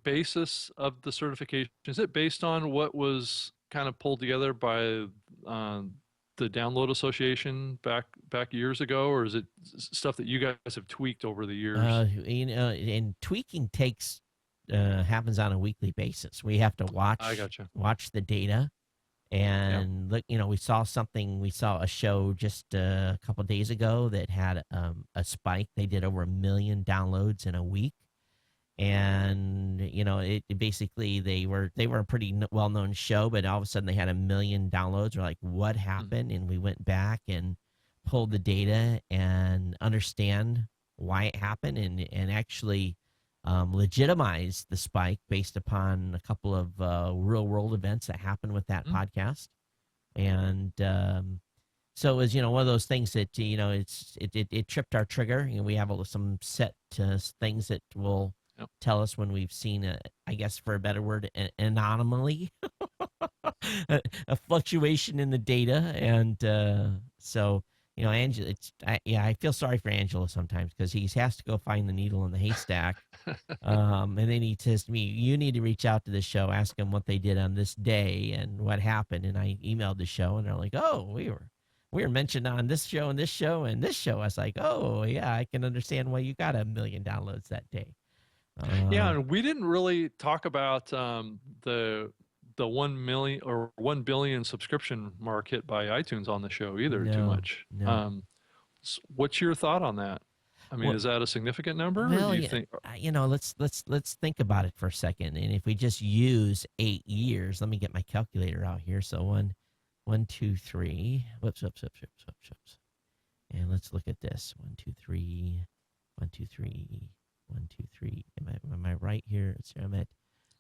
basis of the certification, is it based on what was kind of pulled together by the Download Association back years ago, or is it stuff that you guys have tweaked over the years? And tweaking takes happens on a weekly basis. We have to I gotcha. watch the data Yeah. and look. We saw something. We saw a show just a couple days ago that had a spike. They did over 1 million downloads in a week, and it basically they were a pretty well known show, but all of a sudden they had 1 million downloads. We're like, what Mm. happened? And we went back and pulled the data and understand why it happened, and actually legitimize the spike based upon a couple of real world events that happened with that Mm. podcast. And so it was, one of those things that it tripped our trigger. We have some set things that will Yep. tell us when we've seen I guess for a better word, an anomaly, a fluctuation in the data, and so Angela, I feel sorry for Angela sometimes because he has to go find the needle in the haystack. And then he says to me, "You need to reach out to the show, ask them what they did on this day and what happened." And I emailed the show, and they're like, "Oh, we were mentioned on this show and this show and this show." I was like, "Oh, yeah, I can understand why you got 1 million downloads that day." Yeah, and we didn't really talk about the 1 million or 1 billion subscription mark hit by iTunes on the show either too No, much. no. What's your thought on that? I mean, Well, is that a significant number, or do well, you yeah, think? let's think about it for a second. And if we just use 8 years, let me get my calculator out here. So one, two, three. Whoops, whoops, whoops, whoops, whoops, whoops. And let's look at this. 1, 2, 3. 1, 2, 3. 1, 2, 3. Am I right here? I'm at.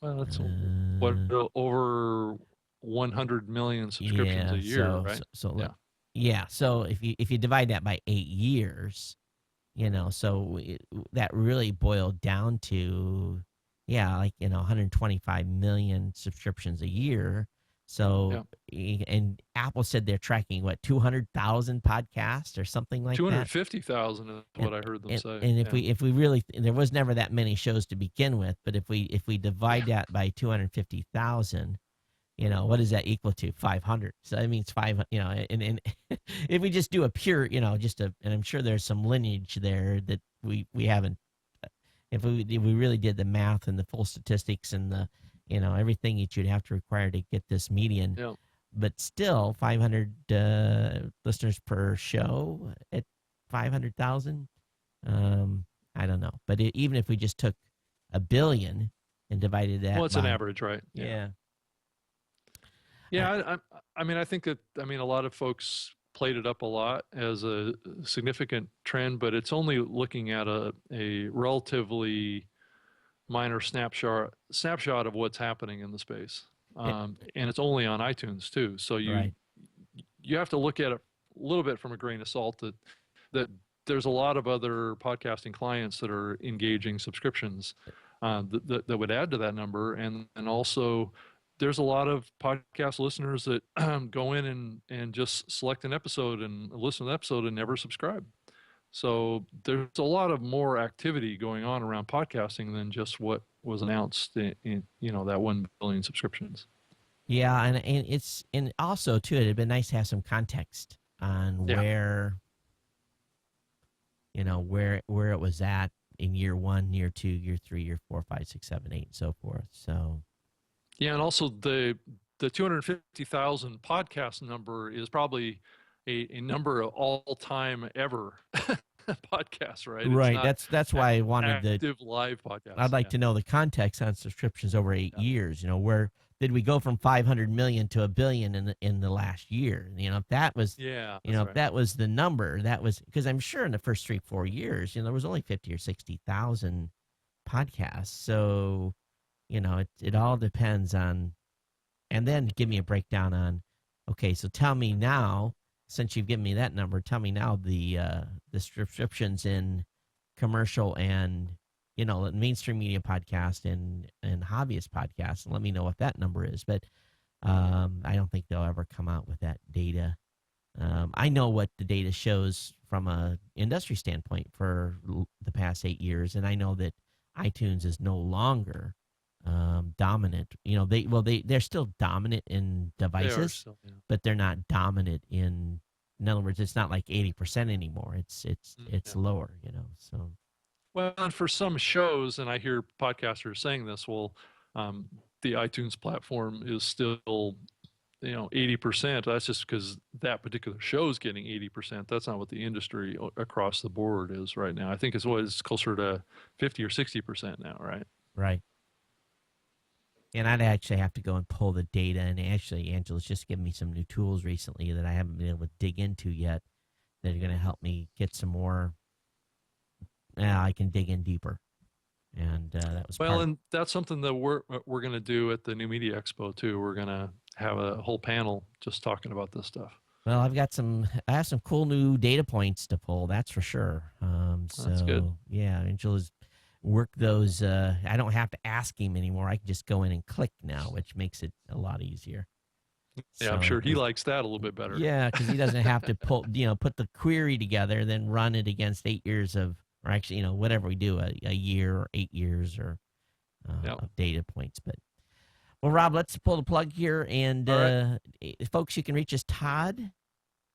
Well, that's what over 100 million subscriptions Yeah. a year, right? Yeah. Yeah. So if you divide that by 8 years, that really boiled down to, yeah, like 125 million subscriptions a year. So, and Apple said they're tracking what, 200,000 podcasts or something like that. 250,000 is And what I heard them say. and Yeah. if we really, there was never that many shows to begin with, but if we divide that by 250,000, what does that equal to? 500. So that means five. And if we just do a pure, and I'm sure there's some lineage there that we haven't. If we really did the math and the full statistics and the, everything that you'd have to require to get this median, Yeah. but still 500 listeners per show at 500,000. I don't know, but even if we just took 1 billion and divided that, Well, it's an average, right? Yeah. Yeah, I mean, I think that, a lot of folks played it up a lot as a significant trend, but it's only looking at a relatively minor snapshot of what's happening in the space. And it's only on iTunes too. So Right. you have to look at it little bit from a grain of salt that there's a lot of other podcasting clients that are engaging subscriptions that would add to that number, and also there's a lot of podcast listeners that go in and just select an episode and listen to the episode and never subscribe. So there's a lot of more activity going on around podcasting than just what was announced in that 1 billion subscriptions. Yeah, and also too, it'd been nice to have some context on Yeah. where it was at in year 1, year 2, year 3, year 4, 5, 6, 7, 8, and so forth. So Yeah, and also the 250,000 podcast number is probably a number of all time ever podcasts, right? It's right, not that's why I wanted to. active live podcasts. I'd like Yeah. to know the context on subscriptions over 8 Yeah. years. Where did we go from 500 million to a billion in the last year? If that was, Yeah, if that's right. that was the number, that was because I'm sure in the first 3-4 years, there was only 50 or 60,000 podcasts. So, it all depends on, and then give me a breakdown on, okay, so tell me now, since you've given me that number, tell me now the subscriptions in commercial and mainstream media podcast and hobbyist podcasts, and let me know what that number is. But I don't think they'll ever come out with that data. I know what the data shows from a industry standpoint for the past 8 years, and I know that iTunes is no longer dominant. They're still dominant in They are devices, still, yeah. but they're not dominant in. In other words, it's not like 80% anymore. It's Yeah. lower. So. Well, and for some shows, and I hear podcasters saying this, well, the iTunes platform is still 80%. That's just because that particular show is getting 80%. That's not what the industry across the board is right now. I think it's closer to 50 or 60% now, right? Right. And I'd actually have to go and pull the data. And actually, Angela's just given me some new tools recently that I haven't been able to dig into yet that are going to help me get some more. I can dig in deeper. And that was well, and that's something that we're going to do at the New Media Expo too. We're going to have a whole panel just talking about this stuff. Well, I have some cool new data points to pull. That's for sure. That's good. Yeah, Angela's worked those. I don't have to ask him anymore. I can just go in and click now, which makes it a lot easier. Yeah, I'm sure he likes that a little bit better. Yeah, because he doesn't have to put the query together, then run it against 8 years of, or actually, whatever we do, a year or 8 years or of data points. But well, Rob, let's pull the plug here, and right. Folks, you can reach us, Todd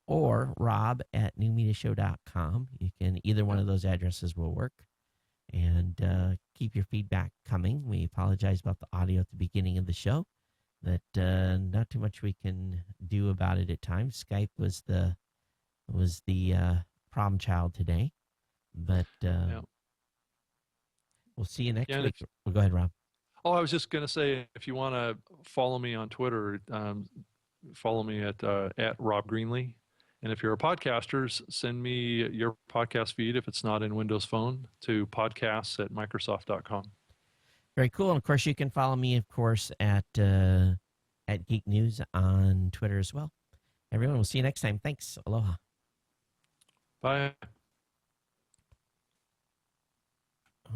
or Rob at newmediashow.com. You can either one of those addresses will work, and keep your feedback coming. We apologize about the audio at the beginning of the show. That not too much we can do about it at times. Skype was the problem child today, but we'll see you next week. Well, go ahead, Rob. Oh, I was just going to say, if you want to follow me on Twitter, follow me at Rob Greenlee. And if you're a podcaster, send me your podcast feed, if it's not in Windows Phone, to podcasts@microsoft.com. Very cool. And of course, you can follow me, of course, at Geek News on Twitter as well. Everyone, we'll see you next time. Thanks. Aloha. Bye.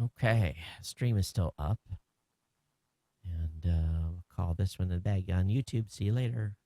Okay. Stream is still up. And we'll call this one the bag on YouTube. See you later.